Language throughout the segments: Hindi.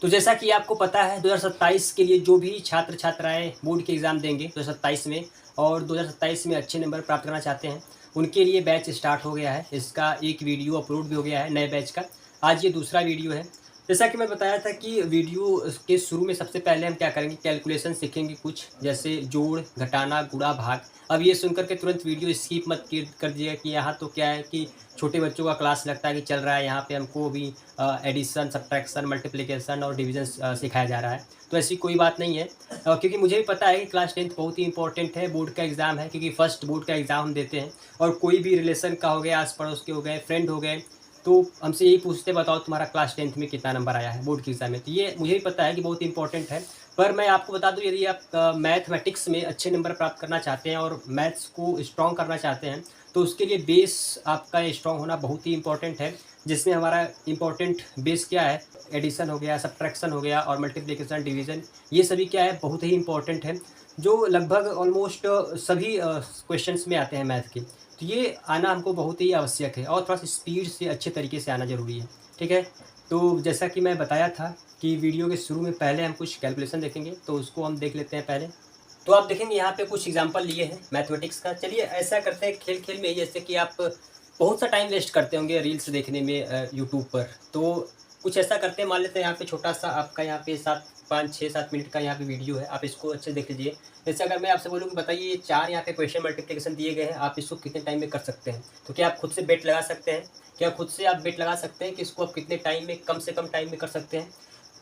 तो जैसा कि आपको पता है 2027 के लिए जो भी छात्र छात्राएं बोर्ड के एग्ज़ाम देंगे 2027 में और 2027 में अच्छे नंबर प्राप्त करना चाहते हैं, उनके लिए बैच स्टार्ट हो गया है। इसका एक वीडियो अपलोड भी हो गया है नए बैच का। आज ये दूसरा वीडियो है। जैसा कि मैं बताया था कि वीडियो के शुरू में सबसे पहले हम क्या करेंगे, कैलकुलेशन सीखेंगे कुछ, जैसे जोड़, घटाना, गुणा, भाग। अब ये सुनकर के तुरंत वीडियो स्किप मत कर दीजिएगा कि यहाँ तो क्या है कि छोटे बच्चों का क्लास लगता है कि चल रहा है, यहाँ पे हमको अभी एडिशन, सब्ट्रैक्शन, मल्टीप्लिकेशन और डिवीजन सिखाया जा रहा है। तो ऐसी कोई बात नहीं है, क्योंकि मुझे भी पता है कि क्लास 10th बहुत ही इंपॉर्टेंट है, बोर्ड का एग्ज़ाम है, क्योंकि फर्स्ट बोर्ड का एग्ज़ाम हम देते हैं। और कोई भी रिलेशन का हो गया, आस पड़ोस के हो गए, फ्रेंड हो गए, तो हमसे यही पूछते, बताओ तुम्हारा क्लास 10th में कितना नंबर आया है बोर्ड के एग्ज़ाम में। तो ये मुझे भी पता है कि बहुत इंपॉर्टेंट है। पर मैं आपको बता दूं, यदि आप मैथमेटिक्स में अच्छे नंबर प्राप्त करना चाहते हैं और मैथ्स को स्ट्रॉन्ग करना चाहते हैं, तो उसके लिए बेस आपका स्ट्रॉन्ग होना बहुत ही इंपॉर्टेंट है। जिसमें हमारा इंपॉर्टेंट बेस क्या है, एडिशन हो गया, सब्ट्रैक्शन हो गया और मल्टीप्लिकेशन, डिवीज़न, ये सभी क्या है, बहुत ही इंपॉर्टेंट है, जो लगभग ऑलमोस्ट सभी क्वेश्चंस में आते हैं मैथ के। तो ये आना हमको बहुत ही आवश्यक है और थोड़ा सा स्पीड से अच्छे तरीके से आना ज़रूरी है। ठीक है, तो जैसा कि मैं बताया था कि वीडियो के शुरू में पहले हम कुछ कैलकुलेशन देखेंगे, तो उसको हम देख लेते हैं पहले। तो आप देखेंगे यहाँ पे कुछ एग्जांपल लिए हैं मैथमेटिक्स का। चलिए ऐसा करते हैं खेल खेल में ही, जैसे कि आप बहुत सा टाइम वेस्ट करते होंगे रील्स देखने में यूट्यूब पर, तो कुछ ऐसा करते हैं, मान लेते हैं यहाँ पे छोटा सा आपका यहाँ पे 5-6-7 मिनट का यहाँ पे वीडियो है, आप इसको अच्छे देख लीजिए। जैसे अगर मैं आपसे बोलूँ कि बताइए ये 4 यहाँ पे क्वेश्चन मल्टीप्लिकेशन दिए गए हैं, आप इसको कितने टाइम में कर सकते हैं, तो क्या आप खुद से बेट लगा सकते हैं? क्या खुद से आप बेट लगा सकते हैं कि इसको आप कितने टाइम में, कम से कम टाइम में कर सकते हैं?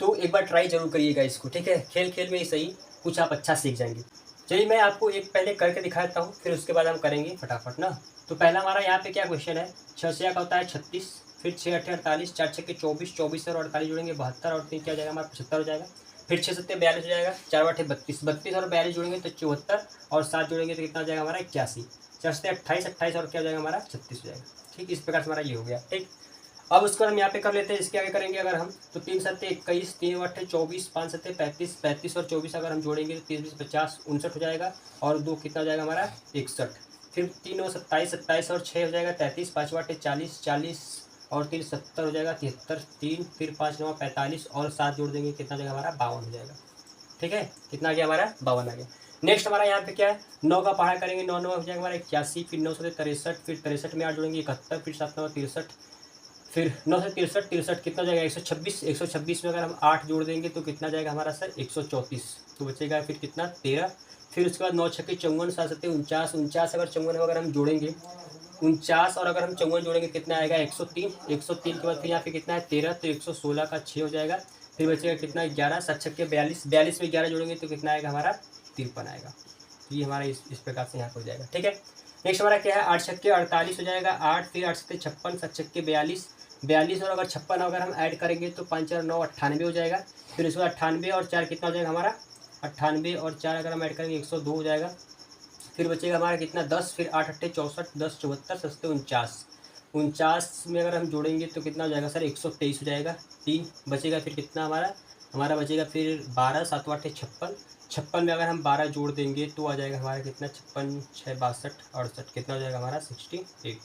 तो एक बार ट्राई जरूर करिएगा इसको, ठीक है, खेल खेल में ही सही, कुछ आप अच्छा सीख जाएंगे। चलिए मैं आपको एक पहले करके दिखाता हूँ, फिर उसके बाद हम करेंगे फटाफट ना। तो पहला हमारा यहाँ पे क्या क्वेश्चन है, 6 से का होता है 36, फिर 6 8 48, 4 6 24, 24 और 48 जोड़ेंगे 72, और 3 क्या हो जाएगा हमारा 75 हो जाएगा। फिर 6 7 42 हो जाएगा, 4 8 32, 32 और 42 जोड़ेंगे तो 74, और 7 जोड़ेंगे तो कितना हो जाएगा हमारा 81, 4 से 28, 28 और क्या हो जाएगा हमारा 36 हो जाएगा। ठीक, इस प्रकार से हमारा ये हो गया। ठीक, अब उसको हम यहाँ पे कर लेते हैं, इसके आगे करेंगे अगर हम, तो 3 7 21, 3 8 24, 5 7 35, 35 और 24 अगर हम जोड़ेंगे तो 30 20 50 59 हो जाएगा, और 2 कितना हो जाएगा हमारा 61। फिर 3 9 27, 27 और 6 हो जाएगा 33, 5 8 40, 40 और 3 70 हो जाएगा 73, 3 फिर 5 9 45 और 7 जोड़ देंगे कितना हो जाएगा हमारा 52 हो जाएगा। ठीक है, कितना आ गया हमारा 52 आ गया। नेक्स्ट हमारा यहाँ पे क्या है, 9 का पढ़ा करेंगे, 9 9 हो जाएगा हमारा 81, फिर 9 से 63, फिर 63 में 8 जोड़ेंगे 71, फिर 7 9 63, फिर 9 से 63 63 कितना जाएगा 126, 126 में अगर हम 8 जोड़ देंगे तो कितना जाएगा हमारा सर 134, तो बचेगा फिर कितना 13। फिर उसके बाद 9 छक्के 54, 7 7 49, 49 अगर 54 अगर हम जोड़ेंगे 49 और अगर हम 54 जोड़ेंगे कितना आएगा 103, 103 के बाद फिर यहाँ पे कितना है 13, तो 116 का 6 हो जाएगा। फिर बचेगा कितना 11, 7 छक्के 42, 42 में 11 जोड़ेंगे तो कितना आएगा हमारा 53 आएगा। तो ये हमारा इस प्रकार से यहाँ पर हो जाएगा। ठीक है, नेक्स्ट हमारा क्या है 8 छक्के 48 हो जाएगा, 8 फिर 8 से 56, 7 छक्के 42, 42 और अगर 56 अगर हम ऐड करेंगे तो 5 4 9 98 हो जाएगा। फिर उसके बाद 98 और 4 कितना हो जाएगा हमारा 98 और 4 अगर हम ऐड करेंगे 102 हो जाएगा। फिर बचेगा हमारा कितना 10, फिर 8 8 64, 10 74, सस्ते 49, 49 में अगर हम जोड़ेंगे तो कितना हो जाएगा सर 123 हो जाएगा। 3 बचेगा फिर कितना हमारा बचेगा फिर 12, 7 8 56, 56 में अगर हम 12 जोड़ देंगे तो आ जाएगा हमारा कितना 56 6 62 68, कितना हो जाएगा हमारा 68।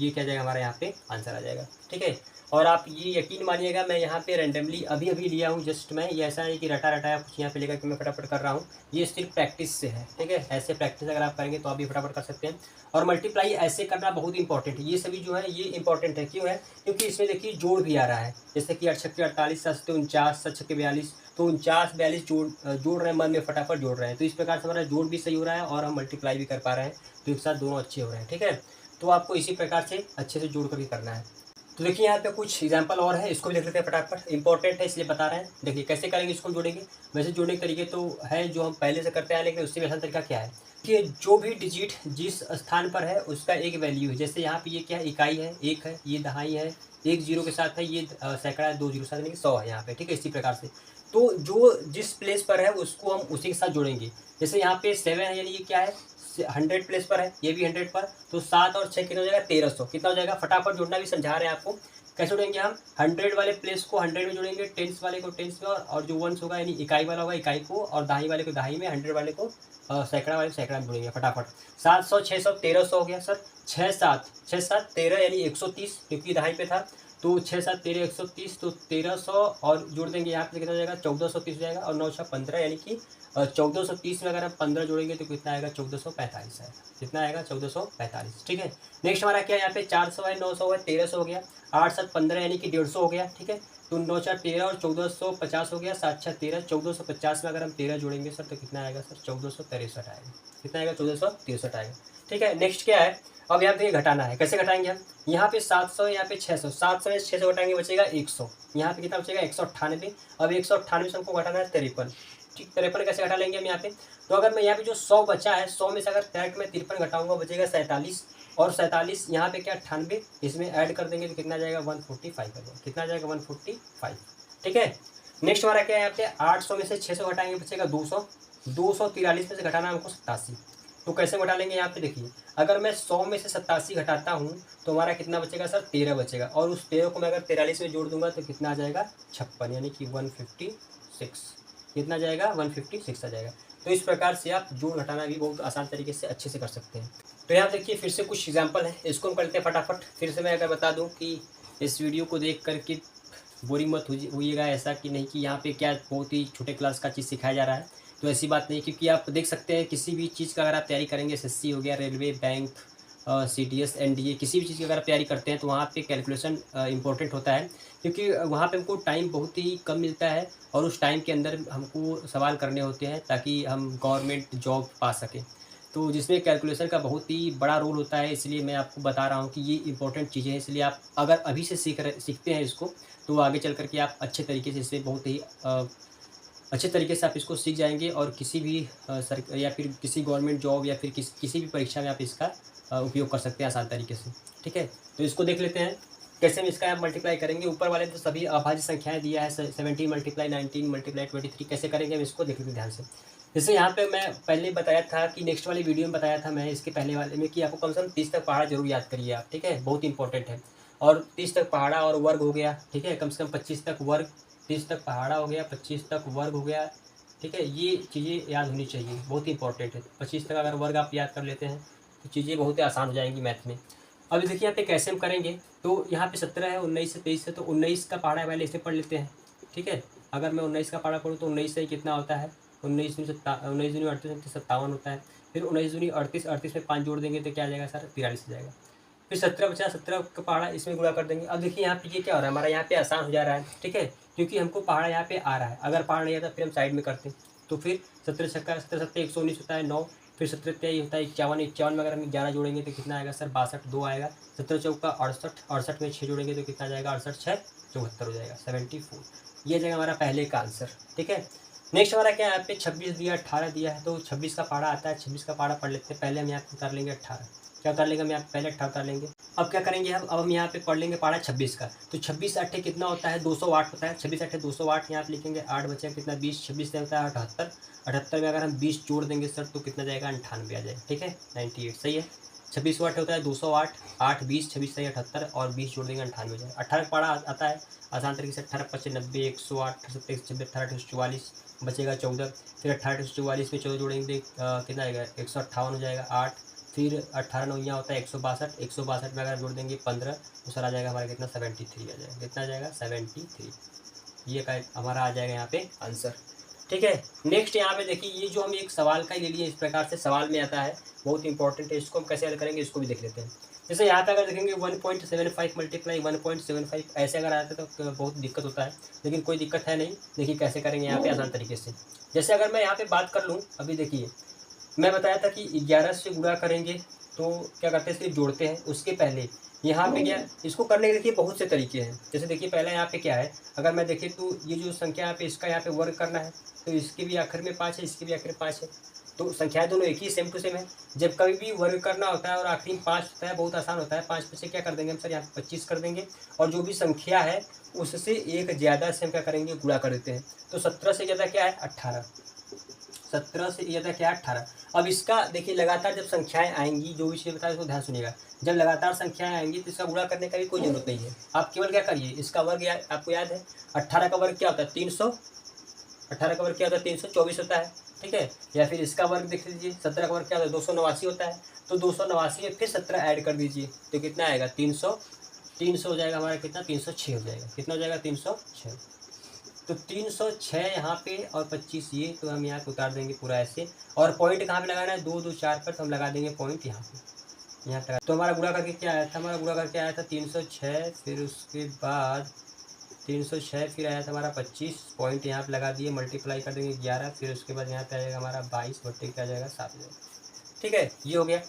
ये क्या जाएगा हमारा यहाँ पे आंसर आ जाएगा। ठीक है, और आप ये यकीन मानिएगा मैं यहाँ पे रैंडमली अभी अभी लिया हूँ जस्ट मैं, ये ऐसा नहीं कि रटा रटाया कुछ यहाँ पे लेकर के मैं फटाफट कर रहा हूँ, ये सिर्फ प्रैक्टिस से है। ठीक है, ऐसे प्रैक्टिस अगर आप करेंगे तो आप भी फटाफट कर सकते हैं। और मल्टीप्लाई ऐसे करना बहुत इंपॉर्टेंट है, ये सभी जो है ये इंपॉर्टेंट है, क्यों है, क्योंकि इसमें देखिए जोड़ भी आ रहा है, जैसे कि 8 छक्के 48, 7 सत्ते 49, 7 छक्के 42, तो 49 42 जोड़ रहे हैं, मन में फटाफट जोड़ रहे हैं, तो इस प्रकार से हमारा जोड़ भी सही हो रहा है और हम मल्टीप्लाई भी कर पा रहे हैं, तो एक साथ दोनों अच्छे हो रहे हैं। ठीक है, तो आपको इसी प्रकार से अच्छे से जोड़ करके करना है। तो देखिए यहाँ पे कुछ एग्जांपल और है, इसको भी देख लेते हैं फटाफट, इंपॉर्टेंट है इसलिए बता रहे हैं। देखिए कैसे करेंगे इसको जोड़ेंगे, वैसे जोड़ने के तरीके तो है जो हम पहले से करते हैं, लेकिन उससे भी आसान तरीका क्या है कि जो भी डिजिट जिस स्थान पर है उसका एक वैल्यू है, जैसे यहाँ पे ये क्या है इकाई है, एक है, ये दहाई है, एक जीरो के साथ है, ये सैकड़ा है, 2 जीरो साथ नहीं 100 है यहाँ पे। ठीक है, इसी प्रकार से तो जो जिस प्लेस पर है उसको हम उसी के साथ जोड़ेंगे। जैसे यहाँ पे 7 है, यानी ये क्या है 100 प्लेस पर है, ये भी 100 पर, तो 7 और 6 कितना हो जाएगा 1300, कितना हो जाएगा, फटाफट जोड़ना भी समझा रहे हैं आपको। कैसे जोड़ेंगे हम 100 वाले प्लेस को 100 में जोड़ेंगे, टेंस वाले को टेंस में, और जो वंस होगा यानी इकाई वाला होगा इकाई को, और दहाई वाले को दहाई में, 100 वाले को सैकड़ा वाले को सैकड़ा में जोड़ेंगे फटाफट। 700 600 1300 हो गया सर, 6 7 13 यानी 130, क्योंकि दहाई पे था, तो 6 7 13 130, तो 1300 और जोड़ देंगे यहाँ पे कितना हो जाएगा 1430 हो जाएगा, और 9 6 15 यानी कि 1430 में अगर हम 15 जोड़ेंगे तो कितना आएगा 1445 आएगा। कितना आएगा 1445। ठीक है, नेक्स्ट हमारा क्या है, यहाँ पे 400 है, 900 है, 1300 हो गया, 8 7 15 यानी कि 150 हो गया। ठीक है, तो 9 4 13 और 1450 हो गया, 7 6 13, 1450 में अगर हम 13 जोड़ेंगे सर तो कितना आएगा सर 1463 आएगा। कितना आएगा 1463 आएगा। ठीक है, नेक्स्ट क्या है, अब यहाँ पे घटाना है, कैसे घटाएंगे हम, यहाँ पे 700, यहाँ पे 600, 700 में 600 घटाएंगे बचेगा 100, यहाँ पे कितना बचेगा 198। अब 198 से हमको घटाना है 53। ठीक, 53 कैसे घटा लेंगे हम यहाँ पे, तो अगर मैं यहाँ पे जो 100 बचा है, 100 में से अगर डायरेक्ट में 53 घटाऊंगा बचेगा 47, और 47 यहाँ पे क्या 98, इसमें ऐड कर देंगे तो कितना जाएगा 145 आ जाएगा। कितना जाएगा 145। ठीक है, नेक्स्ट हमारा क्या है, यहाँ पे 800 में से 600 घटाएंगे बचेगा 200, 243 में से घटाना हमको 87। तो कैसे घटा लेंगे, यहाँ पे देखिए, अगर मैं 100 में से 87 घटाता हूँ तो हमारा कितना बचेगा सर 13 बचेगा, और उस 13 को मैं अगर 43 में जोड़ दूंगा तो कितना आ जाएगा 56, यानी कि 156। कितना जाएगा 156 आ जाएगा। तो इस प्रकार से आप जोड़ घटाना भी बहुत आसान तरीके से अच्छे से कर सकते हैं। तो यहाँ देखिए फिर से कुछ एग्जाम्पल है, इसको हम करते हैं फटाफट। फिर से मैं अगर बता दूँ कि इस वीडियो को देख करके बोरिंग मत होइएगा, ऐसा कि नहीं कि यहाँ पे क्या बहुत ही छोटे क्लास का चीज़ सिखाया जा रहा है, तो ऐसी बात नहीं, क्योंकि आप देख सकते हैं किसी भी चीज़ का अगर आप तैयारी करेंगे, एसएससी हो गया, रेलवे, बैंक, सीडीएस, एनडीए, किसी भी चीज़ की अगर आप तैयारी करते हैं तो वहाँ पे कैलकुलेशन इंपॉर्टेंट होता है, क्योंकि वहाँ पे हमको टाइम बहुत ही कम मिलता है, और उस टाइम के अंदर हमको सवाल करने होते हैं ताकि हम गवर्नमेंट जॉब पा सकें। तो जिसमें कैलकुलेशन का बहुत ही बड़ा रोल होता है, इसलिए मैं आपको बता रहा हूँ कि ये इंपॉर्टेंट चीज़ें हैं। इसलिए आप अगर अभी से सीखते हैं इसको, तो आगे चल कर के आप अच्छे तरीके से इसे बहुत ही अच्छे तरीके से आप इसको सीख जाएंगे, और किसी भी या फिर किसी गवर्नमेंट जॉब या फिर किसी भी परीक्षा में आप इसका उपयोग कर सकते हैं आसान तरीके से। ठीक है, तो इसको देख लेते हैं कैसे हम इसका मल्टीप्लाई करेंगे। ऊपर वाले तो सभी अभाज्य संख्याएं दिया है, 17 मल्टीप्लाई 19 मल्टीप्लाई 23, कैसे करेंगे हम इसको देख लेते हैं ध्यान से। जैसे यहाँ पे मैं पहले बताया था कि नेक्स्ट वाली वीडियो में बताया था मैं इसके पहले वाले में कि आपको कम से कम 30 तक पहाड़ा जरूर याद करिए आप। ठीक है, बहुत इंपॉर्टेंट है। और 30 तक पहाड़ा और वर्ग हो गया। ठीक है, कम से कम 25 तक वर्ग, 30 तक पहाड़ा हो गया, 25 तक वर्ग हो गया। ठीक है, ये चीज़ें याद होनी चाहिए, बहुत ही इंपॉर्टेंट है। 25 तक अगर वर्ग आप याद कर लेते हैं तो चीज़ें बहुत ही आसान हो जाएंगी मैथ में। अब देखिए यहाँ पे कैसे हम करेंगे, तो यहाँ पे 17 है, 19 है, 23 है, तो 19 का पहाड़ा पहले इसे पढ़ लेते हैं। ठीक है, अगर मैं 19 का पहाड़ा पढ़ूँ तो 19 से कितना होता है, 19 दूनी 38 57 होता है। फिर 19 दूनी 38, 38 में 5 जोड़ देंगे तो क्या आ जाएगा सर 43 हो जाएगा। फिर 17 बचा, 17 का पहाड़ा इसमें गुणा कर देंगे। अब देखिए यहाँ पे ये क्या हो रहा है, हमारा यहाँ पे आसान हो जा रहा है। ठीक है, क्योंकि हमको पहाड़ा यहाँ पे आ रहा है, अगर पहाड़ा नहीं आता फिर हम साइड में करते हैं। तो फिर 17 छक्का 17 7 119 होता है 9, फिर 17 23 होता है 51, 51 में अगर हम 11 जोड़ेंगे तो कितना आएगा सर 62, 2 आएगा। 17 चौका 68, 68 में 6 जोड़ेंगे तो कितना जाएगा 68 6 74 हो जाएगा 74। ये जाएगा हमारा पहले का आंसर। ठीक है, नेक्स्ट हमारा क्या है, यहाँ पे 26 दिया, 18 दिया है, तो 26 का पहाड़ा आता है, 26 का पहाड़ा पढ़ लेते हैं। पहले हम यहाँ पे उतार लेंगे 18, क्या उतार लेंगे हम यहाँ पहले 18 उतार लेंगे। अब क्या करेंगे हम, अब हम यहाँ पे पढ़ लेंगे पहाड़ा 26 का, तो 26 8 कितना होता है 208 होता है। 26 8 208, यहाँ पे लिखेंगे 8 बचेगा कितना 20, 26 से होता है 78, 78 में अगर हम 20 जोड़ देंगे सर तो कितना जाएगा 98 आ जाएगा। ठीक है, 98 सही है। 26 8 होता है 208, 8 20, 26 सही 78, और 20 जोड़ देंगे 98 हो जाएगा। 18 पहाड़ा आता है आसान तरीके से, 18 25 90 108 27 26 18 44 बचेगा 14, फिर 18 44 में 14 जोड़ेंगे कितना आएगा 158 हो जाएगा 8, फिर 18 9 यहाँ होता है 162, 162 में अगर जोड़ देंगे 15 तो सर आ जाएगा हमारा कितना 73 आ जाएगा। कितना आ जाएगा 73, ये का हमारा आ जाएगा यहाँ पे आंसर। ठीक है, नेक्स्ट यहाँ पे देखिए, ये जो हम एक सवाल का ही ले लिए, इस प्रकार से सवाल में आता है, बहुत इंपॉर्टेंट है। इसको हम कैसे हल करेंगे इसको भी देख लेते हैं। जैसे यहाँ पे अगर देखेंगे 1.75 मल्टीप्लाई 1.75 ऐसे अगर आता है तो बहुत दिक्कत होता है, लेकिन कोई दिक्कत है नहीं। देखिए कैसे करेंगे यहाँ पे आसान तरीके से। जैसे अगर मैं यहाँ पे बात कर लूँ, अभी देखिए मैं बताया था कि 11 से गुणा करेंगे तो क्या करते हैं सिर्फ जोड़ते हैं। उसके पहले यहाँ पे क्या, इसको करने के देखिए बहुत से तरीके हैं। जैसे देखिए पहला यहाँ पे क्या है, अगर मैं देखें तो ये जो संख्या यहाँ पे इसका यहाँ पे वर्ग करना है, तो इसके भी आखिर में 5 है, इसके भी आखिर में 5 है, तो संख्याएं दोनों एक ही सेम टू सेम है। जब कभी भी वर्ग करना होता है और आखिरी में 5 होता है, बहुत आसान होता है। 5 में से क्या कर देंगे हम सर यहाँ पे 25 कर देंगे, और जो भी संख्या है उससे एक ज़्यादा से हम क्या करेंगे गुणा कर देते हैं। तो 17 से ज़्यादा क्या है 18, 17 से ज़्यादा क्या है 18। अब इसका देखिए लगातार जब संख्याएं आएंगी, जो भी चीज़ बताया उसको ध्यान सुनिएगा, जब लगातार संख्याएं आएंगी तो इसका गुणा करने का भी कोई जरूरत नहीं है। आप केवल क्या करिए, इसका वर्ग आपको याद है 18 का वर्ग क्या होता है 300, 18 का वर्ग क्या होता है 324 होता है। ठीक है, या फिर इसका वर्ग देख लीजिए 17 का वर्ग क्या होता है 289 होता है। तो 289 में फिर 17 ऐड कर दीजिए तो कितना आएगा 300 हो जाएगा हमारा कितना, 306 हो जाएगा। कितना हो जाएगा, 306। तो 306 यहाँ पे और 25 ये, तो हम यहाँ पे उतार देंगे पूरा ऐसे। और पॉइंट कहाँ पे लगाना है, 2 2 4 पर, तो हम लगा देंगे पॉइंट यहाँ पे, यहाँ तक। तो हमारा गुणा करके क्या आया था, हमारा गुणा करके आया था 306, फिर उसके बाद 306, फिर आया था हमारा 25, पॉइंट यहाँ पे लगा दिए, मल्टीप्लाई कर देंगे 11, फिर उसके बाद यहाँ पे आएगा हमारा 22 बट्टे क्या जाएगा, 7 जाएगा। ठीक है, ये हो गया।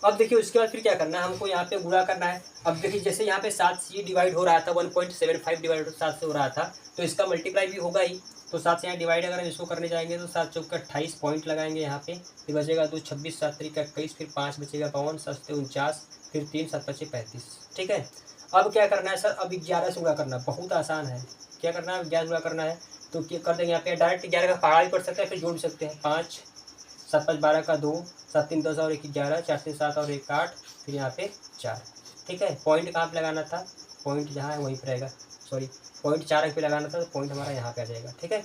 अब देखिए उसके बाद फिर क्या करना है, हमको यहाँ पे गुणा करना है। अब देखिए जैसे यहाँ पे 7 से ये डिवाइड हो रहा था, 1.75 डिवाइड 7 से हो रहा था, तो इसका मल्टीप्लाई भी होगा ही। तो 7 से यहाँ डिवाइड अगर हम इसको करने जाएंगे तो 7 चौक 28 पॉइंट लगाएंगे यहाँ पे, फिर बचेगा 2 26, 7 3 21, फिर 5 बचेगा 52, 7 49, फिर 3 7 25 35। ठीक है, अब क्या करना है सर, अब 11 से गुणा करना, बहुत आसान है। क्या करना है, 11 गुणा करना है, तो क्या कर देंगे यहाँ पे, डायरेक्ट 11 का पहाड़ा भी पढ़ सकते हैं, फिर जोड़ भी सकते हैं। 5 7 5 12 का 2, 7 3 10 और 1 11, 4 3 7 और 1 8, फिर यहाँ पे 4। ठीक है, पॉइंट कहाँ पे लगाना था, पॉइंट जहाँ है वहीं पर रहेगा, सॉरी पॉइंट 4 अंक पे लगाना था, तो पॉइंट हमारा यहाँ पे आ जाएगा। ठीक है,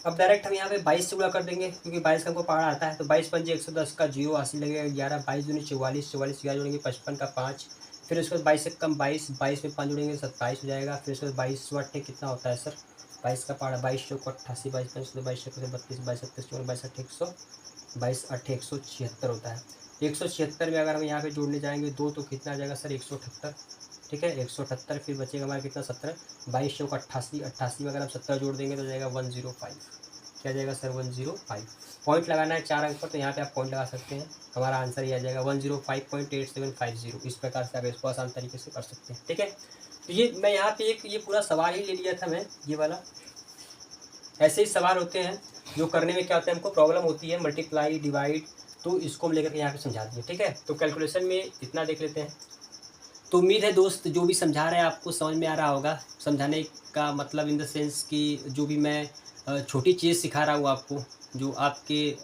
अब डायरेक्ट हम यहाँ पे 22 से गुणा कर देंगे, क्योंकि 22 का हमको पहाड़ा आता है। तो 22 पंजे 110 का 0 80 लगेगा 11, 22 दूनी 44, 44 11 जोड़ेंगे 55 का 5, फिर उसके बाद 22 से कम 22, 22 में 5 जोड़ेंगे 27 हो जाएगा। फिर उसके बाद 22 वाटे कितना होता है सर, 22 का पहाड़ा 22 चौक 88, 22 5 22 चौक 32, 22 27 22 8 22 8 176 होता है। 176 में अगर हम यहाँ पे जोड़ने जाएंगे 2 तो कितना आ जाएगा सर, 178। ठीक है, 178, फिर बचेगा हमारा कितना 17, 22 चौक 88, 88 में अगर हम 17 जोड़ देंगे तो जाएगा 105। क्या जाएगा सर, 105। पॉइंट लगाना है 4 अंक पर, तो यहाँ पे आप पॉइंट लगा सकते हैं, हमारा आंसर ये आ जाएगा 105.8750। इस प्रकार से आप इसको आसान तरीके से कर सकते हैं। ठीक है, तो ये मैं यहाँ पे एक ये पूरा सवाल ही ले लिया था मैं, ये वाला। ऐसे ही सवाल होते हैं जो करने में क्या होता है, हमको प्रॉब्लम होती है, मल्टीप्लाई डिवाइड, तो इसको हम लेकर के यहाँ पे समझा दिए। ठीक है, तो कैलकुलेशन में इतना देख लेते हैं। तो उम्मीद है दोस्त जो भी समझा रहे हैं आपको समझ में आ रहा होगा। समझाने का मतलब इन द सेंस कि जो भी मैं छोटी चीज़ सिखा रहा हूँ आपको, जो आपके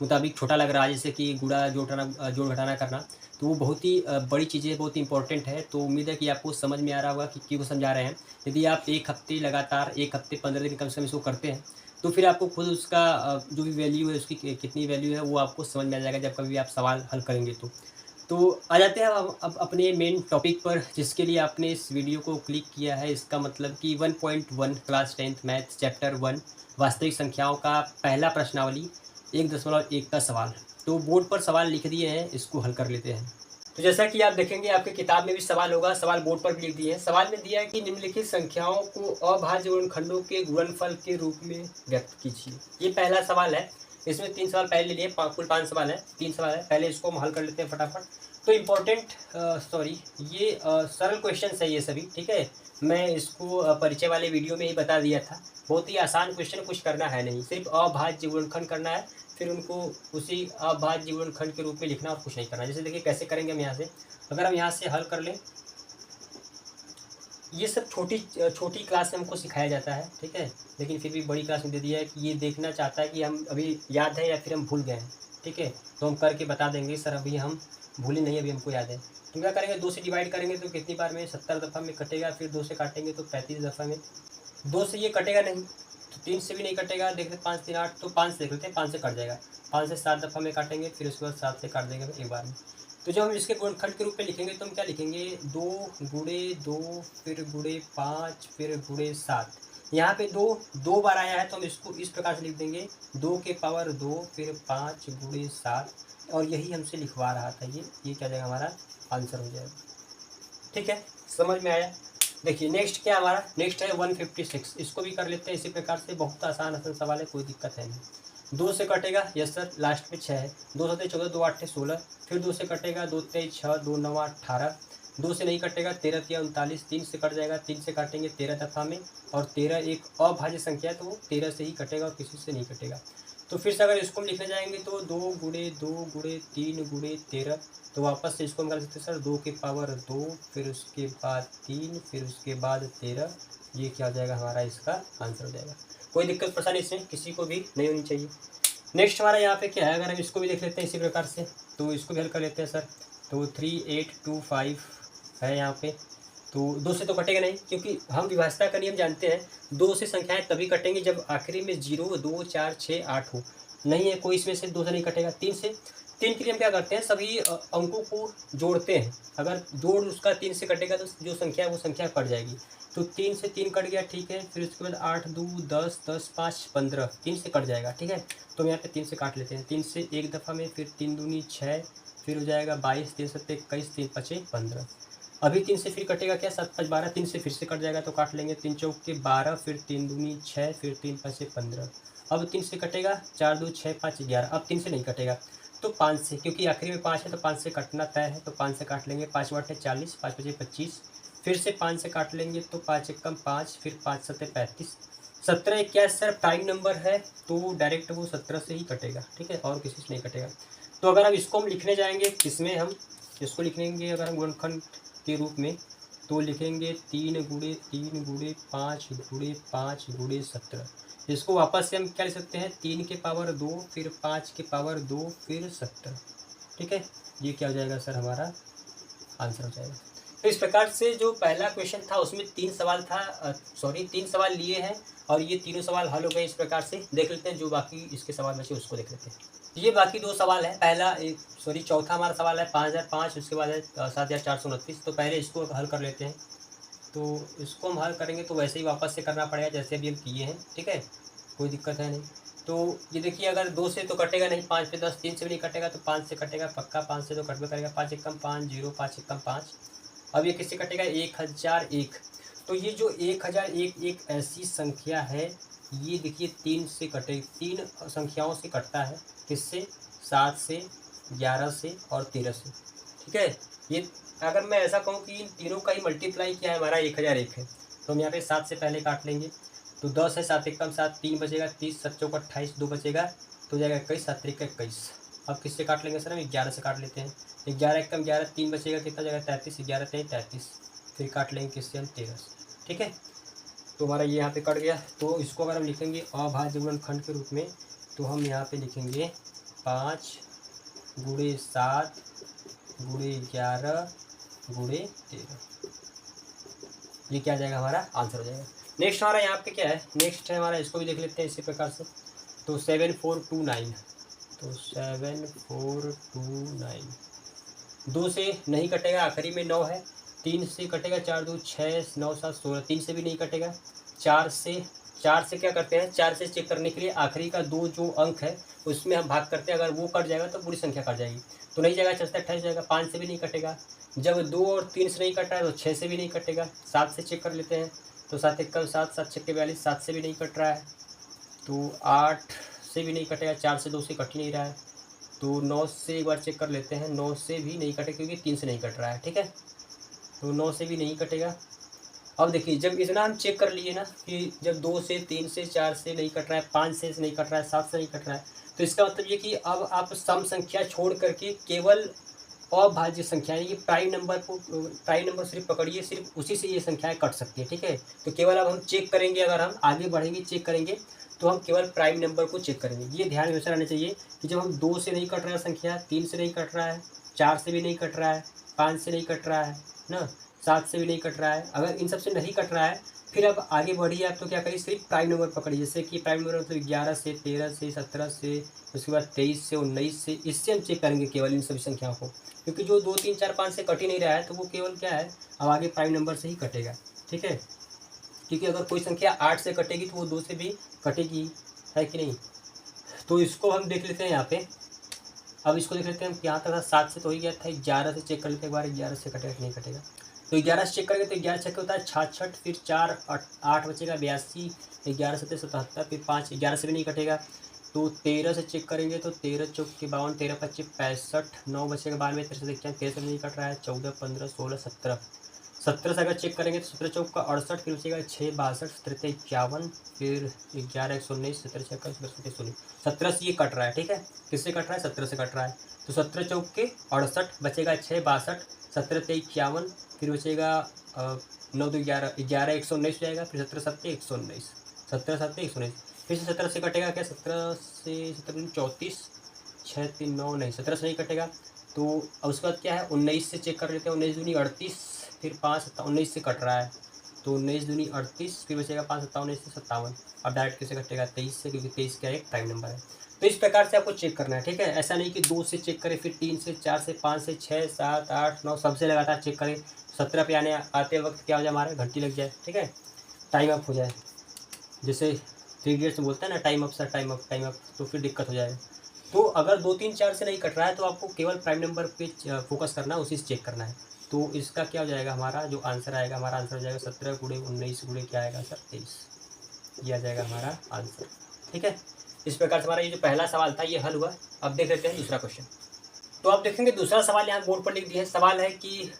मुताबिक छोटा लग रहा है, जैसे कि गुणा जोड़ना जोड़ घटाना करना, तो वो बहुत ही बड़ी चीज़ें, बहुत ही इंपॉर्टेंट है। तो उम्मीद है कि आपको समझ में आ रहा होगा कि क्यों समझा रहे हैं। यदि आप एक हफ्ते लगातार, एक हफ्ते 15 दिन कम से कम इसको करते हैं, तो फिर आपको खुद उसका जो भी वैल्यू है, उसकी कितनी वैल्यू है, वो आपको समझ में आ जाएगा जब कभी आप सवाल हल करेंगे। तो आ जाते हैं अब अपने मेन टॉपिक पर, जिसके लिए आपने इस वीडियो को क्लिक किया है। इसका मतलब कि 1.1 क्लास 10th मैथ चैप्टर 1 वास्तविक संख्याओं का पहला प्रश्नावली 1.1 का सवाल। तो बोर्ड पर सवाल लिख दिए हैं, इसको हल कर लेते हैं। तो जैसा कि आप देखेंगे आपके किताब में भी सवाल होगा, सवाल बोर्ड पर भी लिख दिए हैं। सवाल में दिया है कि निम्नलिखित संख्याओं को अभाज्य गुणनखंडों के गुणनफल के रूप में व्यक्त कीजिए। ये पहला सवाल है। इसमें 3 सवाल पहले लिए, कुल 5 सवाल है, 3 सवाल है। पहले इसको हम हल कर लेते हैं फटाफट। तो इम्पोर्टेंट सॉरी ये सरल क्वेश्चन है ये सभी। ठीक है, मैं इसको परिचय वाले वीडियो में ही बता दिया था। बहुत ही आसान क्वेश्चन, कुछ करना है नहीं, सिर्फ अभाज्य गुणनखंड करना है, फिर उनको उसी अभाज्य गुणनखंड के रूप में लिखना और कुछ नहीं करना। जैसे देखिए कैसे करेंगे हम यहाँ से, अगर हम यहाँ से हल कर लें, ये सब छोटी क्लास में हमको सिखाया जाता है। ठीक है, लेकिन फिर भी बड़ी क्लास में दे दिया है कि ये देखना चाहता है कि हम अभी याद है या फिर हम भूल गए हैं। ठीक है, तो हम करके बता देंगे सर अभी हम भूले नहीं, अभी हमको याद है। तो क्या करेंगे, 2 से डिवाइड करेंगे तो कितनी बार में, 70 दफ़ा में कटेगा। फिर 2 से काटेंगे तो 35 दफ़ा में। 2 से ये कटेगा नहीं, तो 3 से भी नहीं कटेगा। देखते 5 3 8, तो 5 से देख लेते हैं, 5 से कट जाएगा। 5 से 7 दफ़ा में काटेंगे, फिर उसके बाद 7 से काट देंगे एक बार में। तो जब हम इसके गुणनखंड के रूप में लिखेंगे तो हम क्या लिखेंगे, 2 गुणे 2, फिर गुणे 5, फिर गुणे 7। यहाँ पे 2 बार आया है, तो हम इसको इस प्रकार से लिख देंगे, 2 के पावर 2, फिर 5 गुणे 7। और यही हमसे लिखवा रहा था, ये क्या जाएगा, हमारा आंसर हो जाएगा। ठीक है, समझ में आया। देखिए नेक्स्ट क्या हमारा, नेक्स्ट है 156। इसको भी कर लेते हैं इसी प्रकार से, बहुत आसान सवाल है, कोई दिक्कत है नहीं। 2 से कटेगा, यस सर, लास्ट में 6 है। 2 7 14, 2 8 16, फिर 2 से कटेगा, 2 3 6, 2 9 18। 2 से नहीं कटेगा, 13 3 39। 3 से कट जाएगा, 3 से काटेंगे 13 दफ़ा में, और 13 एक अभाज्य संख्या है, तो वो 13 से ही कटेगा और किसी से नहीं कटेगा। तो फिर से अगर इसको लिखने जाएंगे तो 2 गुणे 2 गुणे 3 गुणे 13। तो वापस से इसको हम कर सकते हैं सर, 2 के पावर 2, फिर उसके बाद 3, फिर उसके बाद 13। ये क्या हो जाएगा, हमारा इसका आंसर हो जाएगा। कोई दिक्कत परेशानी इसमें किसी को भी नहीं होनी चाहिए। नेक्स्ट हमारा यहाँ पे क्या है, अगर हम इसको भी देख लेते हैं इसी प्रकार से, तो इसको भी हल कर लेते हैं सर। तो 3825 है यहाँ पे। तो 2 से तो कटेगा नहीं, क्योंकि हम विभाज्यता का नियम जानते हैं, 2 से संख्याएं तभी कटेंगी जब आखिरी में 0 2 4 6 8 हो। नहीं है कोई इसमें से, 2 से नहीं कटेगा। 3 से 3 के लिए हम क्या करते हैं, सभी अंकों को जोड़ते हैं। अगर जोड़ उसका 3 से कटेगा तो जो संख्या है वो संख्या कट जाएगी। तो 3 से 3 कट गया, ठीक है। फिर उसके बाद 8 2 10 10 5 15, 3 से कट जाएगा, ठीक है। तो हम यहाँ पे 3 से काट लेते हैं, 3 से एक दफ़ा में, फिर 3 दूनी 6, फिर हो जाएगा 22, 3 सत्ते 21, 3 पचे 15। अभी 3 से फिर कटेगा क्या, 7 5 12, 3 से फिर से कट जाएगा तो काट लेंगे, 3 चौक के 12, फिर 3 दूनी 6, फिर 3 पचे 15। अब 3 से कटेगा, 4 2 6 5 11। अब 3 से नहीं कटेगा तो 5 से, क्योंकि आखिरी में 5 है तो 5 से कटना तय है, तो 5 से काट लेंगे। 5 वाटे 40, 5 पचे 25, फिर से 5 से काट लेंगे तो 5 एकम 5, फिर 5 सत्ते 35। 17 21 सर प्राइम नंबर है तो डायरेक्ट वो 17 से ही कटेगा, ठीक है, और किसी से नहीं कटेगा। तो अगर हम इसको हम लिखने जाएंगे, किसमें हम इसको लिखेंगे, अगर हम गुणनखंड के रूप में, तो लिखेंगे 3 गुणे 3 गुणे 5 गुणे 5 गुणे 17। इसको वापस से हम क्या लिख सकते हैं, 3 के पावर 2, फिर 5 के पावर 2, फिर 17, ठीक है। ये क्या हो जाएगा सर, हमारा आंसर हो जाएगा। तो इस प्रकार से जो पहला क्वेश्चन था उसमें 3 सवाल था, 3 सवाल लिए हैं और ये तीनों सवाल हल हो गए। इस प्रकार से देख लेते हैं जो बाकी इसके सवाल बचे उसको देख लेते हैं। ये बाकी 2 सवाल है। चौथा हमारा सवाल है 5005, उसके बाद है 7429। तो पहले इसको हल कर लेते हैं। तो इसको हम हल करेंगे तो वैसे ही वापस से करना पड़ेगा जैसे अभी हम किए हैं, ठीक है, कोई दिक्कत है नहीं। तो ये देखिए, अगर 2 से तो कटेगा नहीं, 5 पे 10, 3 से भी नहीं कटेगा तो 5 से कटेगा पक्का, 5 से तो कटबे करेगा। 5 एकम 5 0, 5 एकम 5। अब ये किससे कटेगा, 1001। तो ये जो 1001 एक ऐसी संख्या है, ये देखिए 3 से कटे, 3 संख्याओं से कटता है। किससे, 7 से, 11 से और 13 से, ठीक है। ये अगर मैं ऐसा कहूँ कि इन तीनों का ही मल्टीप्लाई किया है हमारा 1001 है, तो हम यहाँ पे 7 से पहले काट लेंगे। तो 10 है, 7 एकम 7, 3 बचेगा, 30 7 चौक 28, 2 बचेगा तो हो जाएगा 21, 7 त्रिक 21। अब किससे काट लेंगे सर, हम 11 से काट लेते हैं। 11 एकम 11, 3 बचेगा, कितना जाएगा 33, 11 3 33। फिर काट लेंगे किससे हम, 13 से, ठीक है। तो हमारा ये यहाँ पे कट गया। तो इसको अगर हम लिखेंगे अभाज्य गुणनखंड के रूप में, तो हम यहाँ पे लिखेंगे 5 गुणे 7 गुणे 11 गुणे 13। ये क्या जाएगा, हमारा आंसर हो जाएगा। नेक्स्ट हमारा यहाँ पे क्या है, नेक्स्ट है हमारा, इसको भी देख लेते हैं इसी प्रकार से। तो 7429, तो 7429, 2 से नहीं कटेगा, आखिरी में 9 है। 3 से कटेगा, 4 2 6 9 7 16, 3 से भी नहीं कटेगा। 4 से क्या करते हैं, 4 से चेक करने के लिए आखिरी का 2 जो अंक है उसमें हम भाग करते हैं, अगर वो कट जाएगा तो पूरी संख्या कट जाएगी, तो नहीं जाएगा, 4 से 28 जाएगा। 5 से भी नहीं कटेगा। जब 2 और 3 से नहीं कट रहा है तो 6 से भी नहीं कटेगा। 7 से चेक कर लेते हैं, तो 7 एकम 7, 7 छक्के 42, 7 से भी नहीं कट रहा है। तो 8 से भी नहीं कटेगा, 4 से 2 से कट ही नहीं रहा है। तो 9 से एक बार चेक कर लेते हैं, 9 से भी नहीं कटेगा क्योंकि 3 से नहीं कट रहा है, ठीक है। तो 9 से भी नहीं कटेगा। अब देखिए, जब इतना हम चेक कर लिए ना कि जब 2 से 3 से 4 से नहीं कट रहा है, 5 से नहीं कट रहा है, 7 से नहीं कट रहा है, तो इसका मतलब ये कि अब आप सम संख्या छोड़ करके केवल अभाज्य संख्या, यानी कि प्राइम नंबर सिर्फ पकड़िए, सिर्फ उसी से ये संख्याएं कट सकती है, ठीक है। तो केवल अब हम चेक करेंगे, अगर हम आगे बढ़ेंगे चेक करेंगे तो हम केवल प्राइम नंबर को चेक करेंगे। ये ध्यान हमेशा रहना चाहिए कि जब हम 2 से नहीं कट रहा है संख्या, 3 से नहीं कट रहा है, 4 से भी नहीं कट रहा है, 5 से नहीं कट रहा है ना, 7 से भी नहीं कट रहा है, अगर इन सब से नहीं कट रहा है, फिर अब आगे बढ़िए आप, तो क्या करिए, सिर्फ प्राइम नंबर पकड़िए। जैसे कि प्राइम नंबर मतलब 11 से, 13 से, 17 से, उसके बाद 23 से, 19 से, इससे हम चेक करेंगे केवल इन सभी संख्याओं को, क्योंकि जो 2 3 4 5 से कट ही नहीं रहा है तो वो केवल क्या है, अब आगे प्राइम नंबर से ही कटेगा, ठीक है। क्योंकि अगर कोई संख्या 8 से कटेगी तो वो 2 से भी कटेगी, है कि नहीं। तो इसको हम देख लेते हैं यहाँ पे। अब इसको देख लेते हैं, यहाँ तक था 7 से तो ही गया था, 11 से चेक कर लेते हैं एक बार, 11 से कटेगा कि नहीं कटेगा। तो 11 से चेक करेंगे तो 11 चेक होता है 66, फिर 4 8 बचेगा 82, 11 7 77, फिर 5 11 से भी नहीं कटेगा। तो 13 से चेक करेंगे तो 13 चौक के 52, 13 25 65, 9 बचेगा 92, 13 से 13 से नहीं कट रहा है, 14 15 16 17। 17 से अगर चेक करेंगे तो 17 चौक का 68, फिर बचेगा 6 62, 17 51, फिर 11 119, 17 6 17 17 से ये कट रहा है, ठीक है। किससे कट रहा है, 17 से कट रहा है। तो 17 चौक के 68, बचेगा 6 62, 17 51, फिर बचेगा 9 2 11, 11 119 हो जाएगा, फिर 17 7 119, 17 7 119, फिर से 17 से कटेगा क्या, 17 से 17 34, 6 3 9 नहीं, 17 से नहीं कटेगा। तो अब उसके बाद क्या है, 19 से चेक कर लेते हैं, 19 दूनी 38, फिर 5 19 से कट रहा है, तो 19 दूनी 38, फिर बचेगा 5 57 19 से 57। अब डायरेक्ट कैसे कटेगा, 23 से, क्योंकि 23 क्या एक प्राइम नंबर है। तो इस प्रकार से आपको चेक करना है, ठीक है। ऐसा नहीं कि 2 से चेक करें, फिर 3 से, 4 से, 5 से, 6, 7, 8, 9 सबसे लगातार चेक करें। 17 पे आते वक्त क्या हो जाए, हमारा घंटी लग जाए, ठीक है, टाइम अप हो जाए। जैसे 3 इडियट्स में बोलते हैं ना, time up sir, time up, time up, तो फिर दिक्कत हो जाएगा। तो अगर 2, 3, 4 से नहीं कट रहा है तो आपको केवल प्राइम नंबर पे फोकस करना है, उसी से चेक करना है। तो इसका क्या हो जाएगा, हमारा जो आंसर आएगा, हमारा आंसर हो जाएगा 17 गुणे 19 गुणे क्या आएगा सर, 23। ये आ जाएगा हमारा आंसर, ठीक है। इस प्रकार से हमारा ये जो पहला सवाल था ये हल हुआ। अब देख लेते हैं दूसरा क्वेश्चन। तो आप देखेंगे दूसरा सवाल यहाँ बोर्ड पर लिख दिया है। सवाल है कि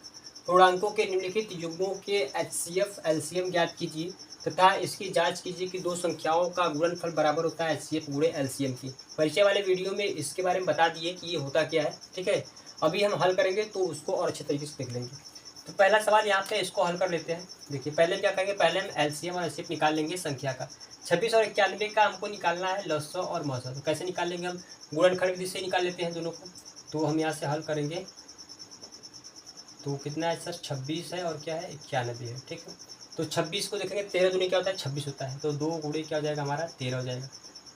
पूर्णांकों के निम्नलिखित युग्मों के HCF LCM ज्ञात कीजिए तथा इसकी जांच कीजिए कि दो संख्याओं का गुणनफल बराबर होता है HCF गुणे LCM की। परिचय वाले वीडियो में इसके बारे में बता दिए कि ये होता क्या है, ठीक है। अभी हम हल करेंगे तो उसको और अच्छे तरीके से देख लेंगे। तो पहला सवाल यहाँ पे, इसको हल कर लेते हैं। देखिए पहले क्या करेंगे, पहले हम LCM और HCF निकाल लेंगे संख्या का। 26 और 91 का हमको निकालना है लसौ और मसौ। तो कैसे निकाल लेंगे, हम गुणनखंड विधि से निकाल लेते हैं दोनों को। तो हम यहाँ से हल करेंगे तो कितना है सर, 26 है और क्या है 91 है, ठीक है। तो 26 को देखेंगे 13 दूनी क्या होता है 26 होता है, तो 2 गुणे क्या हो जाएगा हमारा 13 हो जाएगा।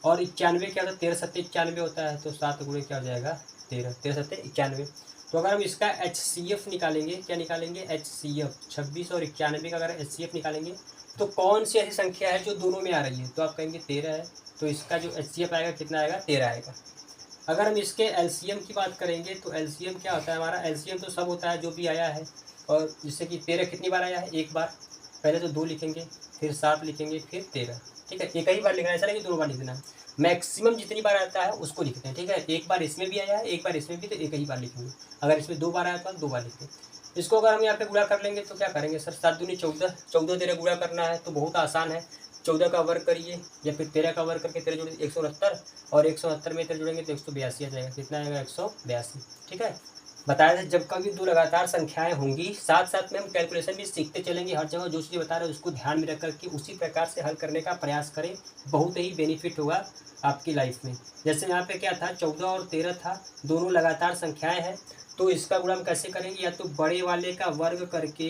और 91 क्या होता है, 13 सत्ते 91 होता है, तो 7 गुणे क्या हो जाएगा 13, 13 सत्ते 91। तो अगर हम इसका HCF निकालेंगे, क्या निकालेंगे HCF, 26 और 91 का अगर HCF निकालेंगे तो कौन सी ऐसी संख्या है जो दोनों में आ रही है, तो आप कहेंगे 13 है, तो इसका जो HCF आएगा कितना आएगा 13 आएगा। अगर हम इसके LCM की बात करेंगे तो LCM क्या होता है हमारा, LCM तो सब होता है जो भी आया है। और जिससे कि 13 कितनी बार आया है, एक बार। पहले तो 2 लिखेंगे, फिर 7 लिखेंगे, फिर 13, ठीक है। एक ही बार लिखना है, ऐसा नहीं कि 2 बार लिखना है। मैक्सिमम जितनी बार आता है उसको लिखते हैं, ठीक है। एक बार इसमें भी आया है, एक बार इसमें भी, तो एक ही बार लिखेंगे। अगर इसमें 2 बार आया तो हम 2 बार लिखेंगे। इसको अगर हम यहाँ पे गुणा कर लेंगे तो क्या करेंगे सर, 7 दूनी 14, 14 13 गुणा करना है तो बहुत आसान है। 14 का वर्ग करिए या फिर 13 का वर्ग करके 13 जोड़े 169, और 169 में 13 जोड़ेंगे तो 182 आ जाएगा। कितना आएगा 182, ठीक है। बताया था जब कभी दो लगातार संख्याएं होंगी, साथ साथ में हम कैलकुलेशन भी सीखते चलेंगे। हर जगह जो चीज़ बता रहे हैं उसको ध्यान में रख करके उसी प्रकार से हल करने का प्रयास करें, बहुत ही बेनिफिट होगा आपकी लाइफ में। जैसे यहाँ पे क्या था, 14 और 13 था, दोनों लगातार संख्याएं हैं। तो इसका गुणा हम कैसे करेंगे, या तो बड़े वाले का वर्ग करके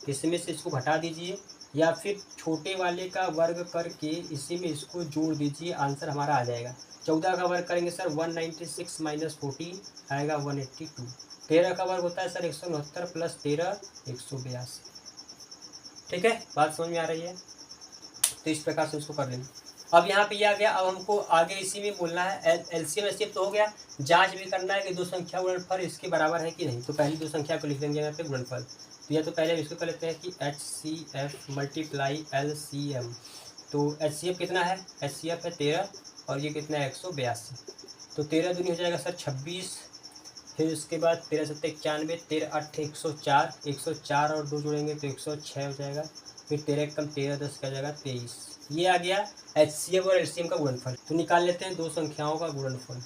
इसमें से इसको घटा दीजिए, या फिर छोटे वाले का वर्ग करके इसी में इसको जोड़ दीजिए, आंसर हमारा आ जाएगा। 14 का वर्ग करेंगे सर 196 माइनस 14 आएगा 182। 13 का वर्ग होता है सर 169 प्लस 13 182, ठीक है। बात समझ में आ रही है, तो इस प्रकार से उसको कर लेंगे। अब यहाँ पे ये आ गया। अब हमको आगे इसी में बोलना है LCM HCF तो हो गया, जांच भी करना है कि दो संख्या गुणनफल इसके बराबर है कि नहीं। तो पहली दो संख्या को लिख देंगे यहाँ पे गुणनफल। तो या तो पहले हम इसको कर लेते हैं कि HCF मल्टीप्लाई LCM। तो HCF कितना है, HCF है 13 और ये कितना है 182। तो 13 दूनी हो जाएगा सर 26, फिर उसके बाद 13 सत्ते 91, 13 8 104, 104 और 2 जोड़ेंगे तो 106 हो जाएगा। फिर 13 कम 13 10 का जाएगा 23। ये आ गया HCF और LCM का गुणनफल। तो निकाल लेते हैं दो संख्याओं का गुणनफल।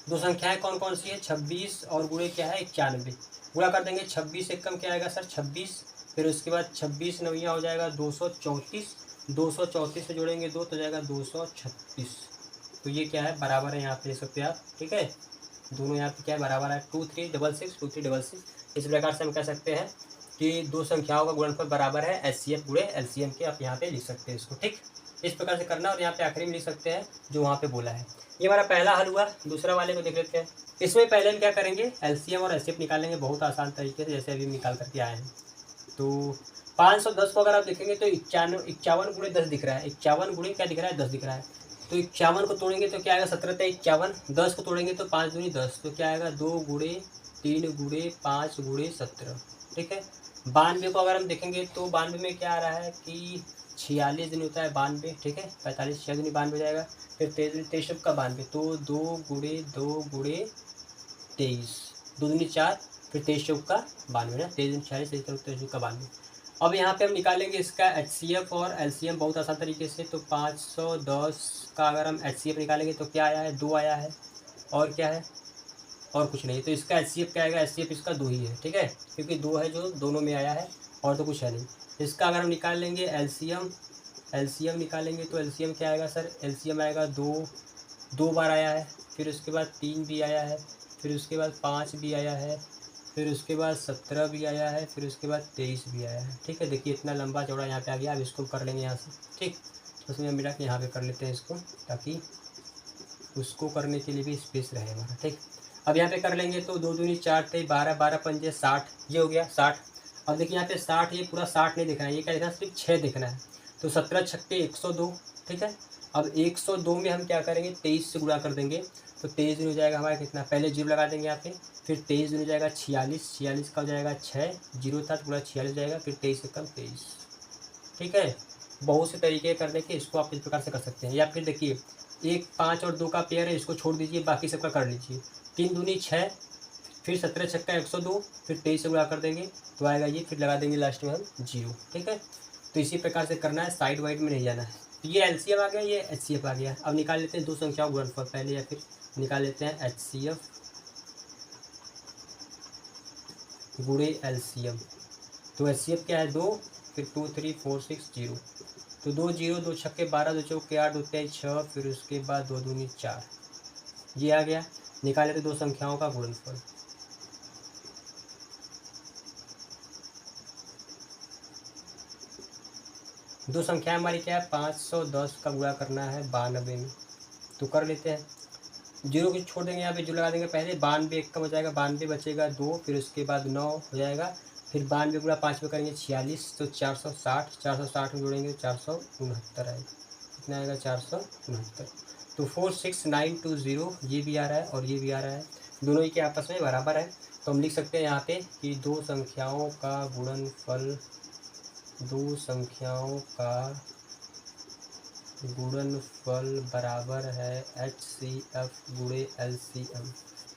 दो संख्याएं कौन कौन सी है, 26 और गुणे क्या है 91। गुणा कर देंगे, 26 एक कम क्या आएगा सर 26, फिर उसके बाद 26 नविया हो जाएगा 234, 234 से जोड़ेंगे 2 तो जाएगा 236। तो ये क्या है बराबर है, यहाँ पे देख सकते हैं आप, ठीक है। दोनों यहाँ पे क्या है बराबर है 2366, 2366। इस प्रकार से हम कह सकते हैं कि दो संख्याओं का गुणनफल बराबर है HCF गुणे LCM के। आप यहाँ पे लिख सकते हैं इसको, ठीक। इस प्रकार से करना, और यहाँ पे आखिरी में लिख सकते हैं जो वहाँ पे बोला है। ये हमारा पहला हल हुआ। दूसरा वाले को देख लेते हैं। इसमें पहले हम क्या करेंगे, LCM और HCF निकालेंगे बहुत आसान तरीके से, जैसे अभी हम निकाल करके आए हैं। तो 510 को अगर आप देखेंगे तो 51 गुणे 10 दिख रहा है, 51 गुणे क्या दिख रहा है 10 दिख रहा है। तो 51 को तोड़ेंगे तो क्या आएगा 17 51, 10 को तोड़ेंगे तो 5 दूनी 10, तो क्या आएगा 2 गुणे 3 गुणे 5 गुणे 17, ठीक है। 92 को अगर हम देखेंगे तो 92 में क्या आ रहा है कि 46 दिन होता है 92, ठीक है। 45 6 दूनी 92 जाएगा। फिर 23 का 92, तो 2 गुणे 2 गुणे 23, 2 दूनी 4, फिर 23 चौक का 92 ना, 23 46 23 का 92। अब यहाँ पे हम निकालेंगे इसका HCF और LCM बहुत आसान तरीके से। तो 510 का अगर हम HCF निकालेंगे तो क्या आया है 2 आया है, और क्या है और कुछ नहीं। तो इसका HCF क्या आएगा, HCF इसका 2 ही है, ठीक है, क्योंकि 2 है जो दोनों में आया है, और तो कुछ है नहीं। इसका अगर हम निकाल लेंगे LCM निकालेंगे तो LCM क्या आएगा सर, LCM आएगा 2 बार आया है, फिर उसके बाद 3 भी आया है, फिर उसके बाद 5 भी आया है, फिर उसके बाद 17 भी आया है, फिर उसके बाद 23 भी आया है। ठीक है, देखिए इतना लंबा चौड़ा यहाँ पे आ गया। अब इसको कर लेंगे यहाँ से। ठीक, तो उसमें मिला के यहाँ पे कर लेते हैं इसको, ताकि उसको करने के लिए भी स्पेस रहे हमारा। ठीक, अब यहाँ पे कर लेंगे तो 2 दूनी 4 थे, 12 12 पंजे 60, ये हो गया 60। अब देखिए यहाँ पे 60, ये पूरा 60 नहीं दिखना है, ये क्या दिखना है, सिर्फ 6 दिखना है। तो 17 छक्के 102। ठीक है, अब 102 में हम क्या करेंगे, 23 से गुणा कर देंगे। तो 23 दिन हो जाएगा हमारा कितना, पहले जीरो लगा देंगे यहाँ पे, फिर 23 दिन हो जाएगा 46, 46 का हो जाएगा 6, जीरो था तो पूरा 46 हो जाएगा, फिर 23 से कम 23। ठीक है, बहुत से तरीके करने के इसको आप इस प्रकार से कर सकते हैं। या फिर देखिए 1 5 और 2 का पेयर है, इसको छोड़ दीजिए, बाकी सबका कर लीजिए। 3 दूनी 6, फिर 17 छक्का 102, फिर 23 से गुणा कर देंगे तो आएगा ये, फिर लगा देंगे लास्ट में हम 0। ठीक है, तो इसी प्रकार से करना है, साइड वाइड में नहीं जाना है। तो ये एलसीएम आ गया, ये एचसीएफ आ गया। अब निकाल लेते हैं दो संख्याओं गुणनफल पहले, या फिर निकाल लेते हैं एचसीएफ गुणे एलसीएम। तो एचसीएफ क्या है, 2, फिर 2 3 4 6 0। तो 2 0, 2 छक्के 12, 2 चौके 8, 2 तेईस 6, फिर उसके बाद 2 दूनी 4, ये आ गया। निकाल लेते दो संख्याओं का गुणनफल। दो संख्या हमारी क्या है, 510 का गुणा करना है 92 में, तो कर लेते हैं। जीरो को छोड़ देंगे, यहाँ पे जो लगा देंगे पहले, 92 एक कम हो जाएगा, 92 बचेगा 2, फिर उसके बाद 9 हो जाएगा, फिर 92 गुणा 5 में करेंगे 46, तो 460, 460 में जोड़ेंगे 469 आएगा। कितना आएगा, 469। तो 46920 ये भी आ रहा है और ये भी आ रहा है, दोनों ही के आपस में बराबर है। तो हम लिख सकते हैं यहाँ पे कि दो संख्याओं का गुणनफल, दो संख्याओं का गुणनफल बराबर है HCF गुणे LCM।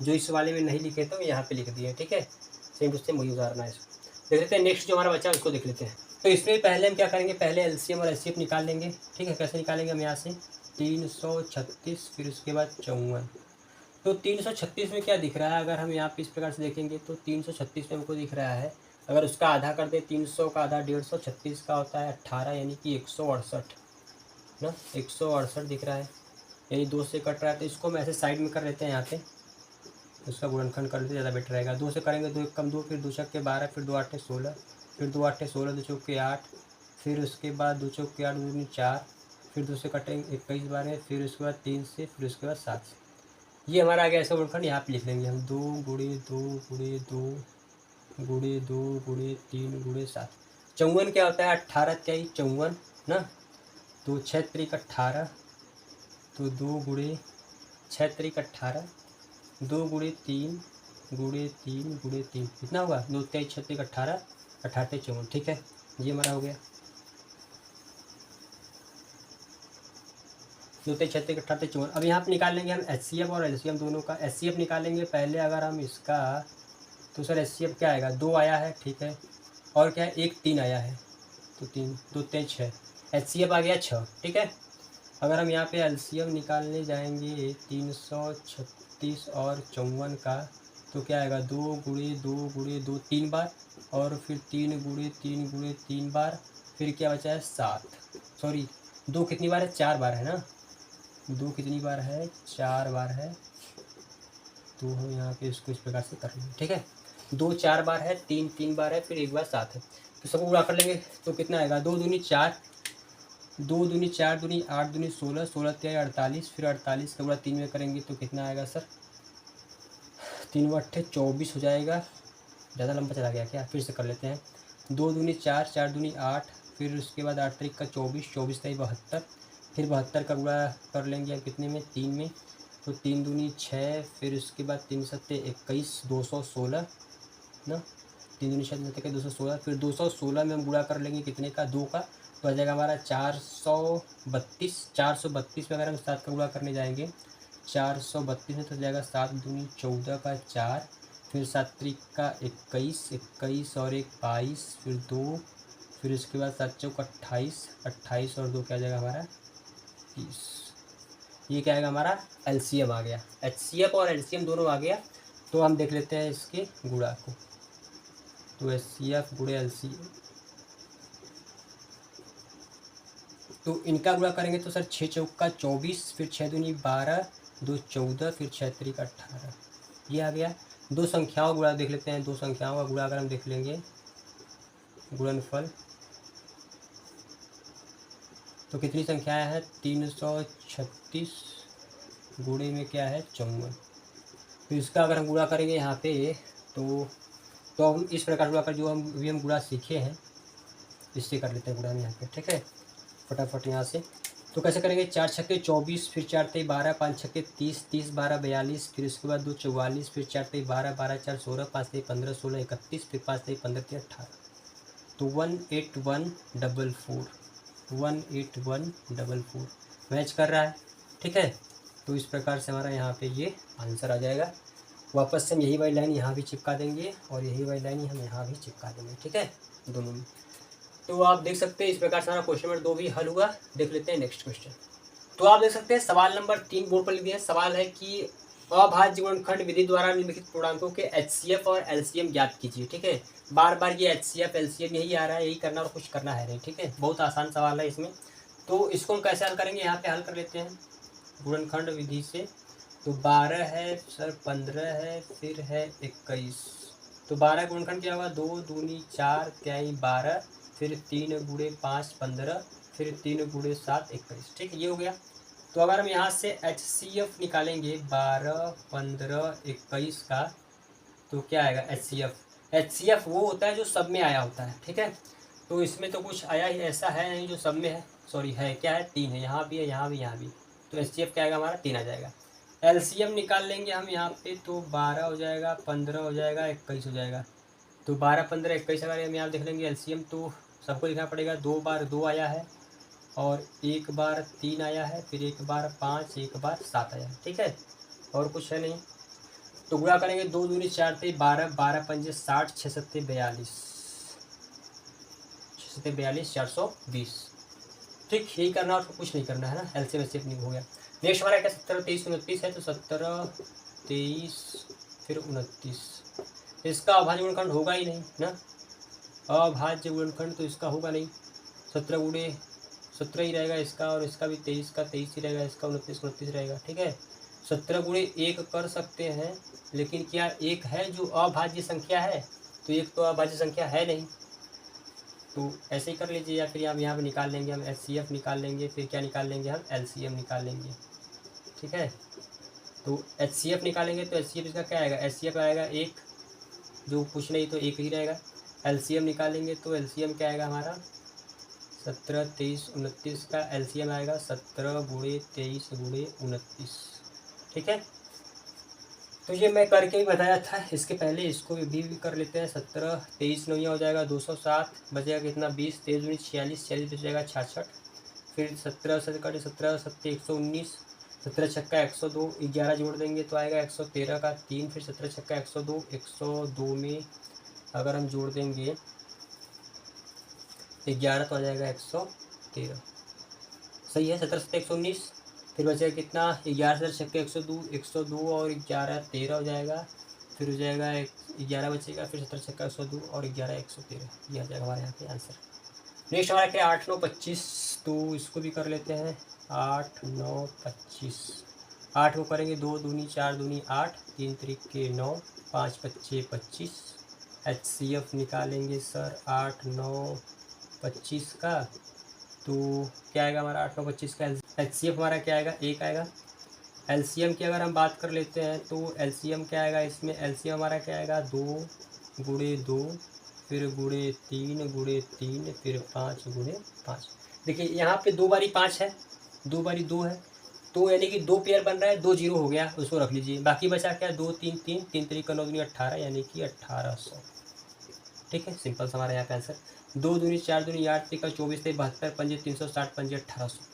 जो इस वाले में नहीं लिखे थे यहाँ पे लिख दिए। ठीक है, सेम टू सेम वही उदाहरण है। इसको देख लेते हैं, नेक्स्ट जो हमारा बच्चा है उसको देख लेते हैं। तो इसमें पहले हम क्या करेंगे, पहले LCM और HCF निकाल लेंगे। ठीक है, कैसे निकालेंगे हम, यहाँ से 336, फिर उसके बाद 54। तो 336 में क्या दिख रहा है, अगर हम यहाँ पे इस प्रकार से देखेंगे तो 336 में हमको दिख रहा है, अगर उसका आधा कर दे, 300 का आधा 150, 36 का होता है 18, यानी कि 168 ना, 168 दिख रहा है, यानी 2 से कट रहा है। तो इसको हम ऐसे साइड में कर लेते हैं, यहाँ पे उसका गुणनखंड कर लेते, ज़्यादा बेटर रहेगा। 2 से करेंगे, 2 1 कम 2, फिर 2 छक्के 12, फिर 2 8 16, फिर 2 8 16, 2 चौके 8, फिर उसके बाद 2 चौके 8 दूनी 4, फिर 2 से कटेंगे 21 12, फिर उसके बाद 3 से, फिर उसके बाद 7 से। ये हमारा आ गया ऐसा गुणनखंड। यहाँ पे लिख लेंगे हम 2 गुणे 2 गुणे 2 गुणे 2 गुणे 3 गुणे 7। 54 क्या होता है, 18 क्या ही 54 ना, तो 6 त्रिक 18, तो 2 गुणे 6 त्रिक 18, 2 गुणे 3 गुणे 3 गुणे 3 कितना होगा, 2 तेईस 6 त्रिक 18, 18 54। ठीक है, ये हमारा हो गया। 2 तेईस 6 त्रिक 18 54। अब यहाँ पे निकाल लेंगे हम HCF और LCM दोनों का। HCF निकालेंगे पहले, अगर हम इसका, तो सर HCF क्या आएगा, 2 आया है। ठीक है, और क्या है, 1 3 आया है, तो 3 2 3 6, HCF आ गया 6। ठीक है, अगर हम यहाँ पे LCM निकालने जाएंगे 336 और 54 का, तो क्या आएगा, 2 गुणे 2 गुणे 2 3 बार, और फिर 3 गुणे 3 गुणे 3 बार, फिर क्या बचा है 7, सॉरी 2 कितनी बार है, 4 बार है ना, 2 कितनी बार है, 4 बार है। तो हम यहाँ पे इसको इस प्रकार से कर लेंगे। ठीक है, 2 4 बार है, 3 3 बार है, फिर 1 बार 7 है। तो सबको पूरा कर लेंगे तो कितना आएगा, 2 दूनी 4, 2 दूनी 4 दूनी 8 दूनी 16, 16 तेरह 48, फिर 48 का पूरा 3 में करेंगे तो कितना आएगा सर, 3 अट्ठे 24 हो जाएगा। ज़्यादा लंबा चला गया क्या, फिर से कर लेते हैं। 2 दूनी 4, 4 दूनी 8, फिर उसके बाद 8 तरीक का 24, 24 का 72, फिर 72 का गुणा कर लेंगे कितने में, 3 में, तो 3 दूनी 6, फिर उसके बाद 3 सत्ते 21, 216 ना, 3 दूनी 6 सत्ते 216, फिर 216 में हम गुणा कर लेंगे कितने का, 2 का, तो आ जाएगा हमारा 432। 432 में अगर हम 7 का गुणा करने जाएंगे, 432 में तो जाएगा 7 दूनी 14 का 4, फिर 7 त्रिक का 21, 21 और 1 22, फिर 2, फिर उसके बाद 7 चौक 28, 28 और 2 क्या जाएगा हमारा 30। ये क्या आएगा हमारा, LCM आ गया। HCF और LCM दोनों आ गया। तो हम देख लेते हैं इसके गुणा को, तो HCF गुणे LCM, तो इनका गुणा करेंगे तो सर 6 चौका 24, फिर 6 दूनी 12, 2 14, फिर 6 त्रिक 18, ये आ गया। दो संख्याओं का गुणा देख लेते हैं। दो संख्याओं का गुणा अगर हम देख लेंगे, गुणनफल, तो कितनी संख्याएं हैं? 336 गुणे में क्या है? 54। तो इसका अगर हम गुणा करेंगे यहाँ पे तो हम इस प्रकार गुणा कर, जो हम गुणा सीखे हैं इससे कर लेते हैं गुणा में यहाँ पे। ठीक है, फटाफट यहाँ से। तो कैसे करेंगे? 4 छक्के 24, फिर 4 तेई 12, 5 छक्के 30, 30 12 42, फिर इसके बाद 2 44, फिर 4 तेई 12, 12 4 16, 5 तेई 15 16 31, फिर 5 तेई 15 3 18। तो 18144, 18144 मैच कर रहा है। ठीक है, तो इस प्रकार से हमारा यहाँ पे ये आंसर आ जाएगा। वापस से हम यही वाली लाइन यहाँ भी चिपका देंगे और यही वाली लाइन हम यहाँ भी चिपका देंगे। ठीक है, दोनों में। तो आप देख सकते हैं इस प्रकार से हमारा क्वेश्चन नंबर 2 भी हल हुआ। देख लेते हैं नेक्स्ट क्वेश्चन। तो आप देख सकते हैं सवाल नंबर 3 बोर्ड पर लिख दिया है। सवाल है कि अभाज्य गुणनखंड विधि द्वारा निम्नलिखित पूर्णांकों के HCF और LCM ज्ञात कीजिए। ठीक है, बार बार ये HCF LCM यही आ रहा है, यही करना और कुछ करना है नहीं। ठीक है, बहुत आसान सवाल है इसमें। तो इसको हम कैसे हल करेंगे? यहाँ पे हल कर लेते हैं गुणनखंड विधि से। तो 12 है सर, 15 है, फिर है 21। तो 12 गुणनखंड क्या होगा? 2 दूनी 4, क्या 12, फिर 3 गुणे 5 15, फिर 3 गुणे 7 21। ठीक है, ये हो गया। तो अगर हम यहाँ से HCF निकालेंगे 12 15 21 का, तो क्या आएगा? HCF वो होता है जो सब में आया होता है। ठीक है, तो इसमें तो कुछ आया ही ऐसा है नहीं जो सब में है। सॉरी, है क्या है? 3 है, यहाँ भी है, यहाँ भी, यहाँ भी। तो HCF क्या आएगा? हमारा 3 आ जाएगा। LCM निकाल लेंगे हम यहाँ पे, तो 12 हो जाएगा, 15 हो जाएगा, 21 हो जाएगा। तो 12 15 21 अगर हम यहाँ देख लेंगे LCM, तो सबको लिखना पड़ेगा। 2 बार 2 आया है, और 1 बार 3 आया है, फिर 1 बार 5, 1 बार 7 आया है। ठीक है, और कुछ है नहीं। तो गुणा करेंगे, 2 दूनी 4 तेई 12, 12 पंजे 60, 6 सत्ते 42, 6 सत्ते 42, 420। ठीक, यही करना और कुछ नहीं करना है ना। LCM HCF नहीं हो गया। नेक्स्ट हमारा क्या? 17 23 29 है, तो 17 23 फिर 29। इसका अभाज्य गुणनखंड होगा ही नहीं ना, अभाज्य गुणनखंड तो इसका होगा नहीं। 17 गुणे 17 ही रहेगा इसका, और इसका भी 23 का 23 ही रहेगा, इसका 29 29 रहेगा। ठीक है, 17 गुणे 1 कर सकते हैं, लेकिन क्या 1 है जो अभाज्य संख्या है? तो 1 तो अभाज्य संख्या है नहीं, तो ऐसे ही कर लीजिए। या फिर यहाँ पे निकाल लेंगे हम HCF निकाल लेंगे, फिर क्या निकाल लेंगे हम? LCM निकाल लेंगे। ठीक है, तो HCF निकालेंगे तो HCF इसका क्या आएगा? HCF आएगा 1, जो कुछ नहीं तो 1 ही रहेगा। LCM निकालेंगे तो LCM क्या आएगा हमारा? 17 23 29 का LCM आएगा 17 गुणे 23 गुणे 29। ठीक है, तो ये मैं करके ही बताया था इसके पहले, इसको भी कर लेते हैं। 17 23 9 हो जाएगा 207, बचेगा कितना? 20, 23 दूनी 46, 46 बचेगा 66, फिर 17 से कटे 17 7 119, 17 छक्का 102, 11 जोड़ देंगे तो आएगा 113 का 3, फिर 17 छक्का 102, 102 में अगर हम जोड़ देंगे 11 तो आ जाएगा 113। सही है, 17 7 119, फिर बचेगा कितना? 11 से छक्के 102, 102 और 11 13 हो जाएगा, फिर हो जाएगा 11 बचेगा, फिर 17 छक्का 102 और 11 113। ये आ जाएगा हमारे यहाँ पे आंसर। नेक्स्ट हमारा क्या? 8 9 25, तो इसको भी कर लेते हैं। 8 9 25, 8 को करेंगे 2 दूनी 4 दूनी 8, 3 त्रिके 9, 5 पच्चे 25। HCF निकालेंगे सर 8 9 25 का, तो क्या आएगा हमारा? 8 9 25 का HCF हमारा क्या आएगा? 1 आएगा। LCM की अगर हम बात कर लेते हैं तो LCM क्या आएगा इसमें? LCM हमारा क्या आएगा? 2 गुणे 2, फिर गुणे 3 गुणे 3, फिर 5 गुणे 5। देखिए यहाँ पे 2 बारी 5 है, 2 बारी 2 है, तो यानी कि 2 पेयर बन रहा है, 2 जीरो हो गया, उसको रख लीजिए। बाकी बचा क्या? 2 3 3, 3 3 9 18, यानी कि 1800। ठीक है, सिंपल सा हमारा यहाँ पे आंसर। 2 दूनी 4 दूनी 8 3 24 72 पंजे 360 पंजे 1800।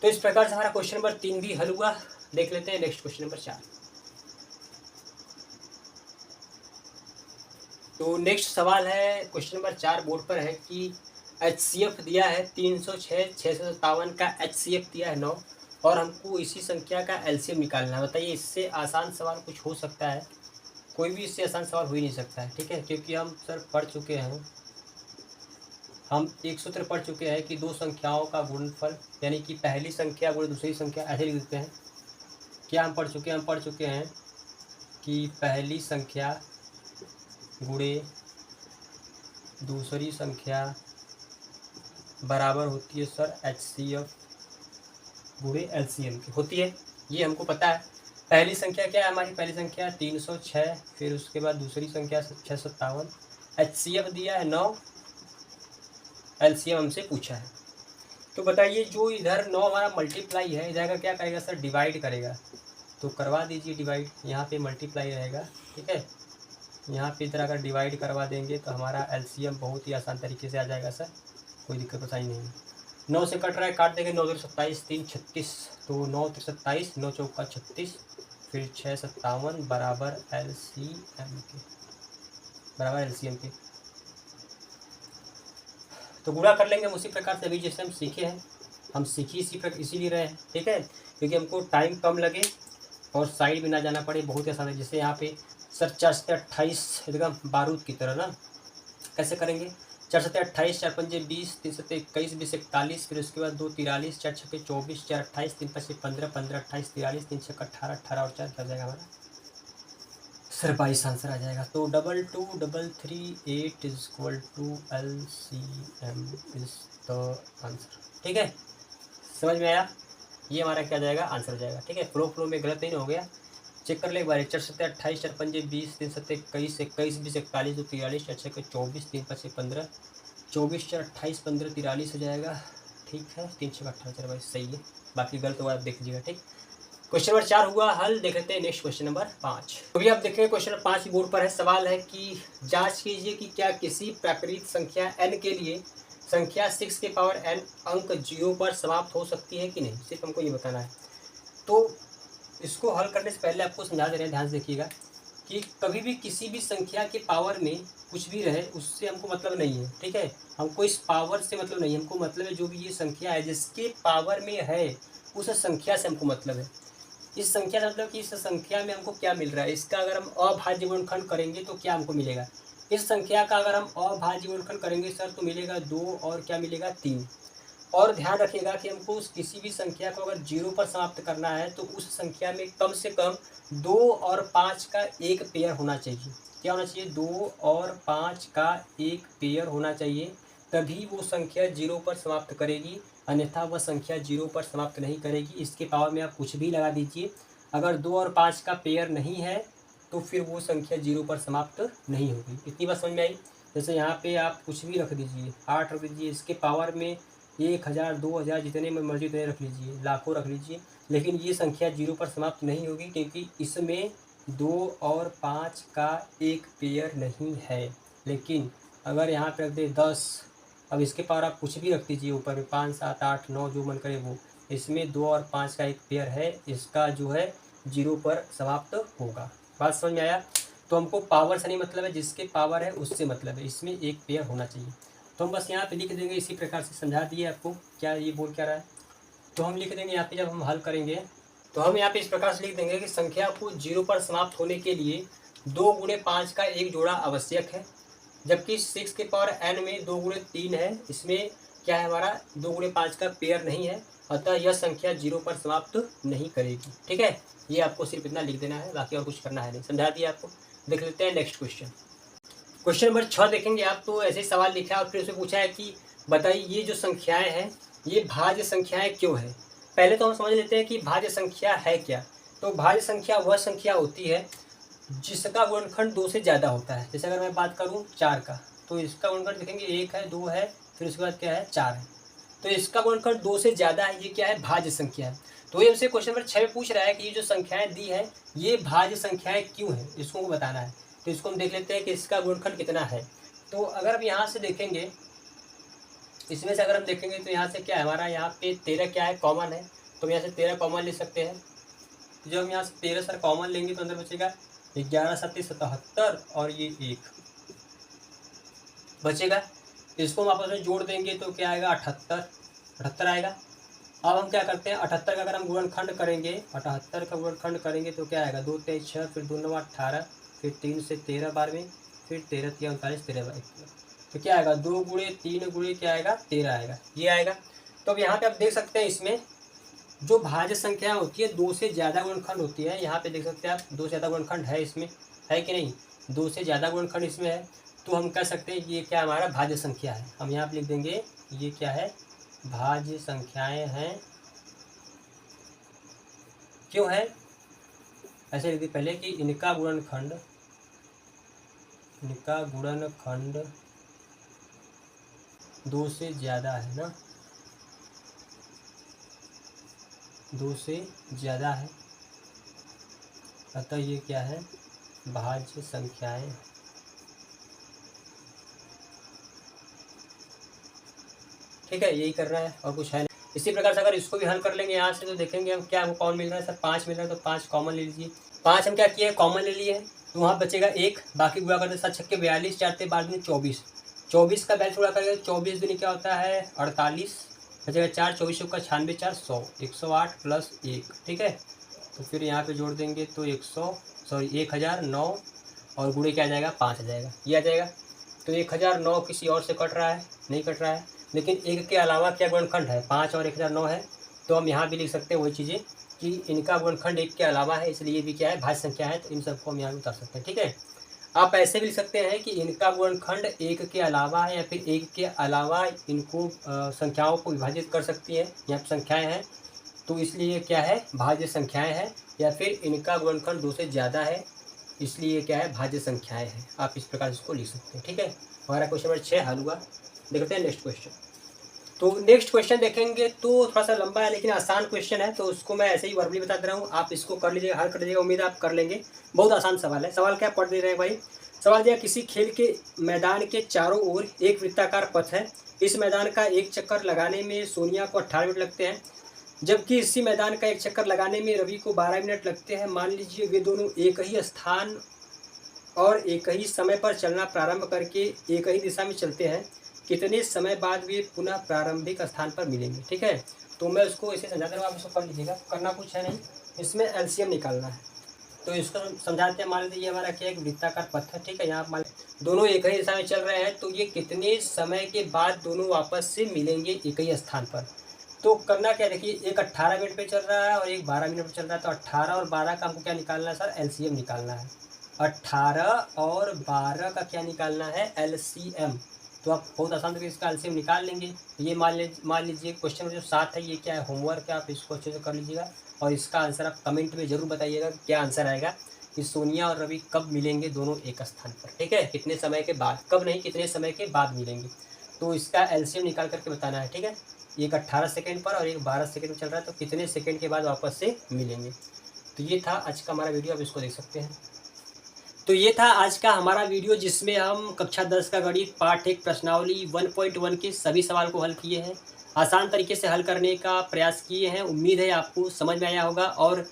तो इस प्रकार से हमारा क्वेश्चन नंबर 3 भी हल हुआ। देख लेते हैं नेक्स्ट क्वेश्चन नंबर 4। तो नेक्स्ट सवाल है क्वेश्चन नंबर 4 बोर्ड पर है कि HCF दिया है 306, 657 का HCF दिया है 9, और हमको इसी संख्या का LCM निकालना है। बताइए, इससे आसान सवाल कुछ हो सकता है? कोई भी इससे आसान सवाल हो ही नहीं सकता है। ठीक है, क्योंकि हम सर पढ़ चुके हैं, हम एक सूत्र पढ़ चुके हैं कि दो संख्याओं का गुणनफल, यानी कि पहली संख्या गुणे दूसरी संख्या, ऐसे लिख देते हैं। क्या हम पढ़ चुके हैं? हम पढ़ चुके हैं कि पहली संख्या गुणे दूसरी संख्या बराबर होती है सर HCF गुणे LCM की होती है, ये हमको पता है। पहली संख्या क्या है हमारी, पहली संख्या 306, फिर उसके बाद दूसरी संख्या 657, HCF दिया है 9, LCM हमसे पूछा है। तो बताइए जो इधर 9 हमारा मल्टीप्लाई है, इधर का क्या करेगा सर, डिवाइड करेगा। तो करवा दीजिए डिवाइड, यहाँ पे मल्टीप्लाई रहेगा, ठीक है। यहाँ पे इधर अगर डिवाइड करवा देंगे तो हमारा LCM बहुत ही आसान तरीके से आ जाएगा सर, कोई दिक्कत परेशानी नहीं है। 9 से कट रहा है, काट देंगे, 9 दूर 27, 3 36, तो 9 3 27, 9 चौका 36, फिर 6 57 बराबर LCM के। तो गुणा कर लेंगे हम उसी प्रकार से, अभी जैसे हम सीखे हैं, हम सीखी इसीलिए रहे हैं, ठीक है, क्योंकि हमको टाइम कम लगे और साइड में ना जाना पड़े, बहुत आसान है। जैसे यहाँ पे सर 4 से 28 एकदम बारूद की तरह ना, कैसे करेंगे, 4 से 28, 4 पंजे 20, 3 से 21, 20 41, फिर उसके बाद 2 43, 4 छक्के 24, 4 28, 3 5 15, 15 28 43, 3 छक्का 18, 18 और 4 क्या हो जाएगा हमारा सर 22 आंसर आ जाएगा। तो 2238 is equal to LCM is the answer, ठीक है, समझ में आया। ये हमारा क्या जाएगा, आंसर हो जाएगा, ठीक है। फ्लो में गलत नहीं हो गया, चेक कर ले एक बार। 4 7 28, 4 पंजे 20, 3 7 21, 21 20 41, 2 43, 4 6 24, 3 5 15, 24 4 28 15 43 हो जाएगा, ठीक है। 3 6 18 4 22 सही है, बाकी गलत हुआ आप देख लीजिएगा, ठीक। क्वेश्चन नंबर 4 हुआ हल, देख लेते हैं नेक्स्ट क्वेश्चन नंबर 5। अभी आप देखेंगे क्वेश्चन नंबर 5 बोर्ड पर है, सवाल है कि जांच कीजिए कि क्या किसी प्राकृत संख्या n के लिए संख्या 6 के पावर n अंक 0 पर समाप्त हो सकती है कि नहीं, सिर्फ हमको ये बताना है। तो इसको हल करने से पहले आपको समझा दे रहे हैं, ध्यान से देखिएगा कि कभी भी किसी भी संख्या के पावर में कुछ भी रहे उससे हमको मतलब नहीं है, ठीक है। हमको इस पावर से मतलब नहीं, हमको मतलब है जो भी ये संख्या है जिसके पावर में है उस संख्या से हमको मतलब है। इस संख्या से मतलब कि इस संख्या में हमको क्या मिल रहा है, इसका अगर हम अभाज्य गुणनखंड करेंगे तो क्या हमको मिलेगा। इस संख्या का अगर हम अभाज्य गुणनखंड करेंगे सर तो मिलेगा 2 और क्या मिलेगा 3। और ध्यान रखिएगा कि हमको उस किसी भी संख्या को अगर 0 पर समाप्त करना है तो उस संख्या में कम से कम 2 और 5 का एक पेयर होना चाहिए। क्या होना चाहिए, 2 और 5 का एक पेयर होना चाहिए, तभी वो संख्या 0 पर समाप्त करेगी, अन्यथा वह संख्या 0 पर समाप्त नहीं करेगी। इसके पावर में आप कुछ भी लगा दीजिए, अगर 2 और 5 का पेयर नहीं है तो फिर वो संख्या 0 पर समाप्त नहीं होगी। इतनी बात समझ में आई। जैसे यहाँ पे आप कुछ भी रख दीजिए, 8 रख दीजिए, इसके पावर में 1000 2000 जितने में मर्जी उतने रख लीजिए, लाखों रख लीजिए, लेकिन ये संख्या 0 पर समाप्त नहीं होगी क्योंकि इसमें 2 और 5 का एक पेयर नहीं है। लेकिन अगर यहाँ पे रख दे 10, अब इसके पावर आप कुछ भी रख दीजिए ऊपर में, 5 7 8 9 जो मन करे वो, इसमें 2 और 5 का एक पेयर है, इसका जो है 0 पर समाप्त होगा। बात समझ में आया। तो हमको पावर से नहीं मतलब है, जिसके पावर है उससे मतलब है, इसमें एक पेयर होना चाहिए। तो हम बस यहाँ पे लिख देंगे, इसी प्रकार से समझा दिए आपको क्या ये बोल क्या रहा है। तो हम लिख देंगे यहाँ पे, जब हम हल करेंगे तो हम यहाँ पे इस प्रकार से लिख देंगे कि संख्या को 0 पर समाप्त होने के लिए 2 गुणे 5 का एक जोड़ा आवश्यक है, जबकि 6 के पावर n में 2 गुणे 3 है, इसमें क्या है हमारा 2 गुणे 5 का पेयर नहीं है, अतः यह संख्या 0 पर समाप्त नहीं करेगी, ठीक है। ये आपको सिर्फ इतना लिख देना है, बाकी और कुछ करना है नहीं, समझा दिया आपको। देख लेते हैं नेक्स्ट क्वेश्चन। क्वेश्चन नंबर 6 देखेंगे आप, तो ऐसे सवाल लिखा है और फिर उसमें पूछा है कि बताइए ये जो संख्याएं हैं ये भाज्य संख्याएं क्यों है। पहले तो हम समझ लेते हैं कि भाज्य संख्या है क्या। तो भाज्य संख्या वह संख्या होती है जिसका गुणनखंड 2 से ज़्यादा होता है। जैसे अगर मैं बात करूँ 4 का, तो इसका गुणनखंड देखेंगे 1 है 2 है, फिर उसके बाद क्या है 4 है, तो इसका गुणनखंड 2 से ज़्यादा है, ये क्या है भाज्य संख्या है। तो ये हमसे क्वेश्चन नंबर 6 में पूछ रहा है कि ये जो संख्याएं दी है ये भाज्य संख्याएं क्यों है, इसको बताना है। तो इसको हम देख लेते हैं कि इसका गुणनखंड कितना है। तो अगर हम यहाँ से देखेंगे, इसमें से अगर हम देखेंगे तो यहाँ से क्या है हमारा, यहाँ पे 13 क्या है कॉमन है, तो यहाँ से 13 कॉमन ले सकते हैं। जब हम यहाँ से 13 सर कॉमन लेंगे तो अंदर बचेगा 11 7 77 और ये 1 बचेगा। इसको हम आपस में जोड़ देंगे तो क्या आएगा 78 आएगा। अब हम क्या करते हैं 78 का अगर हम गुणनखंड करेंगे, 78 का गुणनखंड करेंगे तो क्या आएगा 2 3 6, फिर 2 9 18, फिर 3 से 13 12, फिर 13 3 39 13 22, तो क्या आएगा 2 गुणे 3 गुणे क्या आएगा 13 आएगा, ये आएगा। तो अब यहाँ पे आप देख सकते हैं इसमें जो भाज्य संख्या होती है 2 से ज़्यादा गुणनखंड होती है, यहाँ पे देख सकते हैं आप 2 से ज़्यादा गुणनखंड है इसमें, है कि नहीं? 2 से ज़्यादा गुणनखंड इसमें है, तो हम कह सकते हैं ये क्या हमारा भाज्य संख्या है। हम यहाँ पे लिख देंगे ये क्या है, भाज्य संख्याएं हैं। क्यों है ऐसे लिख दिए पहले कि इनका गुणनखंड 2 से ज़्यादा है ना, 2 से ज़्यादा है, अतः ये क्या है, भाज्य संख्याएं। ठीक है, यही करना है और कुछ है नहीं। इसी प्रकार से अगर इसको भी हल कर लेंगे यहाँ से तो देखेंगे हम क्या हमको कॉमन मिल रहा है। सर 5 मिल रहा है तो 5 कॉमन ले लीजिए। 5 हम क्या किए, कॉमन ले लिए, तो वहाँ बचेगा 1, बाकी गुणा करते 7 छक्के 42, 4 ते 12 दूनी 24, 24 का बैलेंस गुणा करेंगे 24 दूनी क्या होता है 48, बचेगा 4, 24 का 96, 4 100, 108 प्लस 1। ठीक है, तो फिर यहाँ पे जोड़ देंगे तो 1009 और गुणे क्या आ जाएगा 5 आ जाएगा, ये आ जाएगा। तो 1009 किसी और से कट रहा है, नहीं कट रहा है, लेकिन 1 के अलावा क्या गुणनखंड है 5 और 1009 है, तो हम यहाँ भी लिख सकते हैं वही चीज़ें कि इनका गुणनखंड 1 के अलावा है, इसलिए ये भी क्या है भाज्य संख्या है, तो इन सबको हम यहाँ उतार सकते हैं। ठीक है, आप ऐसे भी लिख सकते हैं कि इनका गुणनखंड 1 के अलावा है, या फिर 1 के अलावा इनको संख्याओं को विभाजित कर सकती है, यहाँ पर संख्याएँ हैं तो इसलिए क्या है भाज्य संख्याएँ हैं, या फिर इनका गुणनखंड 2 से ज़्यादा है इसलिए क्या है भाज्य संख्याएँ हैं। आप इस प्रकार इसको लिख सकते हैं। ठीक है, हमारा क्वेश्चन नंबर 6 हल हुआ। देखते हैं नेक्स्ट क्वेश्चन। तो नेक्स्ट क्वेश्चन देखेंगे तो थोड़ा सा लंबा है लेकिन आसान क्वेश्चन है, तो उसको मैं ऐसे ही वर्बली बता दे रहा हूँ, आप इसको कर लीजिएगा, हल कर लीजिएगा, उम्मीद आप कर लेंगे। बहुत आसान सवाल है। सवाल क्या पढ़ दे रहे हैं भाई। सवाल दिया किसी खेल के मैदान के चारों ओर एक वृत्ताकार पथ है, इस मैदान का एक चक्कर लगाने में सोनिया को 18 मिनट लगते हैं, जबकि इसी मैदान का एक चक्कर लगाने में रवि को 12 मिनट लगते हैं। मान लीजिए वे दोनों एक ही स्थान और एक ही समय पर चलना प्रारंभ करके एक ही दिशा में चलते हैं, कितने समय बाद वे पुनः प्रारंभिक स्थान पर मिलेंगे। ठीक है, तो मैं उसको ऐसे समझा दे रहा हूँ, आप इसको कर लीजिएगा, करना कुछ है नहीं, इसमें एलसीएम निकालना है। तो इसको समझाते हैं। मान लीजिए हमारा क्या एक वृत्ताकार पथ है। ठीक है, यहाँ मान दोनों एक ही दिशा में चल रहे हैं, तो ये कितने समय के बाद दोनों वापस से मिलेंगे एक ही स्थान पर। तो करना क्या, देखिए एक 18 मिनट पे चल रहा है और एक 12 मिनट पे चल रहा है, तो 18 और 12 का हमको क्या निकालना है सर, एलसीएम निकालना है। 18 और 12 का क्या निकालना है, एलसीएम। तो आप बहुत आसान तरीके से इसका एलसीएम निकाल लेंगे। ये मान लीजिए क्वेश्चन जो 7 है ये क्या है, होमवर्क है, आप इसको अच्छे से कर लीजिएगा और इसका आंसर आप कमेंट में जरूर बताइएगा क्या आंसर आएगा कि सोनिया और रवि कब मिलेंगे दोनों एक स्थान पर। ठीक है, कितने समय के बाद, कब नहीं कितने समय के बाद मिलेंगे, तो इसका एलसीएम निकाल करके बताना है। ठीक है, एक 18 सेकेंड पर और एक 12 सेकेंड में चल रहा है, तो कितने सेकेंड के बाद वापस से मिलेंगे। तो ये था आज का हमारा वीडियो, आप इसको देख सकते हैं। तो ये था आज का हमारा वीडियो जिसमें हम कक्षा 10 का गणित पाठ 1 प्रश्नावली 1.1 के सभी सवाल को हल किए हैं। आसान तरीके से हल करने का प्रयास किए हैं। उम्मीद है आपको समझ में आया होगा और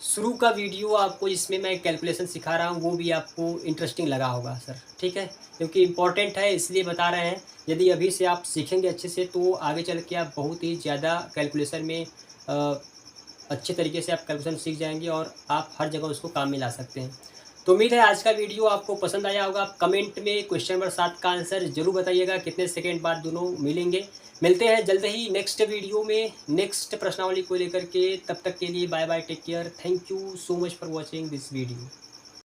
शुरू का वीडियो आपको जिसमें मैं कैलकुलेशन सिखा रहा हूँ वो भी आपको इंटरेस्टिंग लगा होगा सर। ठीक है, क्योंकि इम्पोर्टेंट है इसलिए बता रहे हैं। यदि अभी से आप सीखेंगे अच्छे से तो आगे चल के आप बहुत ही ज़्यादा कैलकुलेशन में अच्छे तरीके से आप कैलकुलेशन सीख जाएंगे और आप हर जगह उसको काम में ला सकते हैं। तो उम्मीद है आज का वीडियो आपको पसंद आया होगा। आप कमेंट में क्वेश्चन नंबर 7 का आंसर जरूर बताइएगा कितने सेकंड बाद दोनों मिलेंगे। मिलते हैं जल्द ही नेक्स्ट वीडियो में नेक्स्ट प्रश्नावली को लेकर के। तब तक के लिए bye bye, take care, thank you so much for watching this video.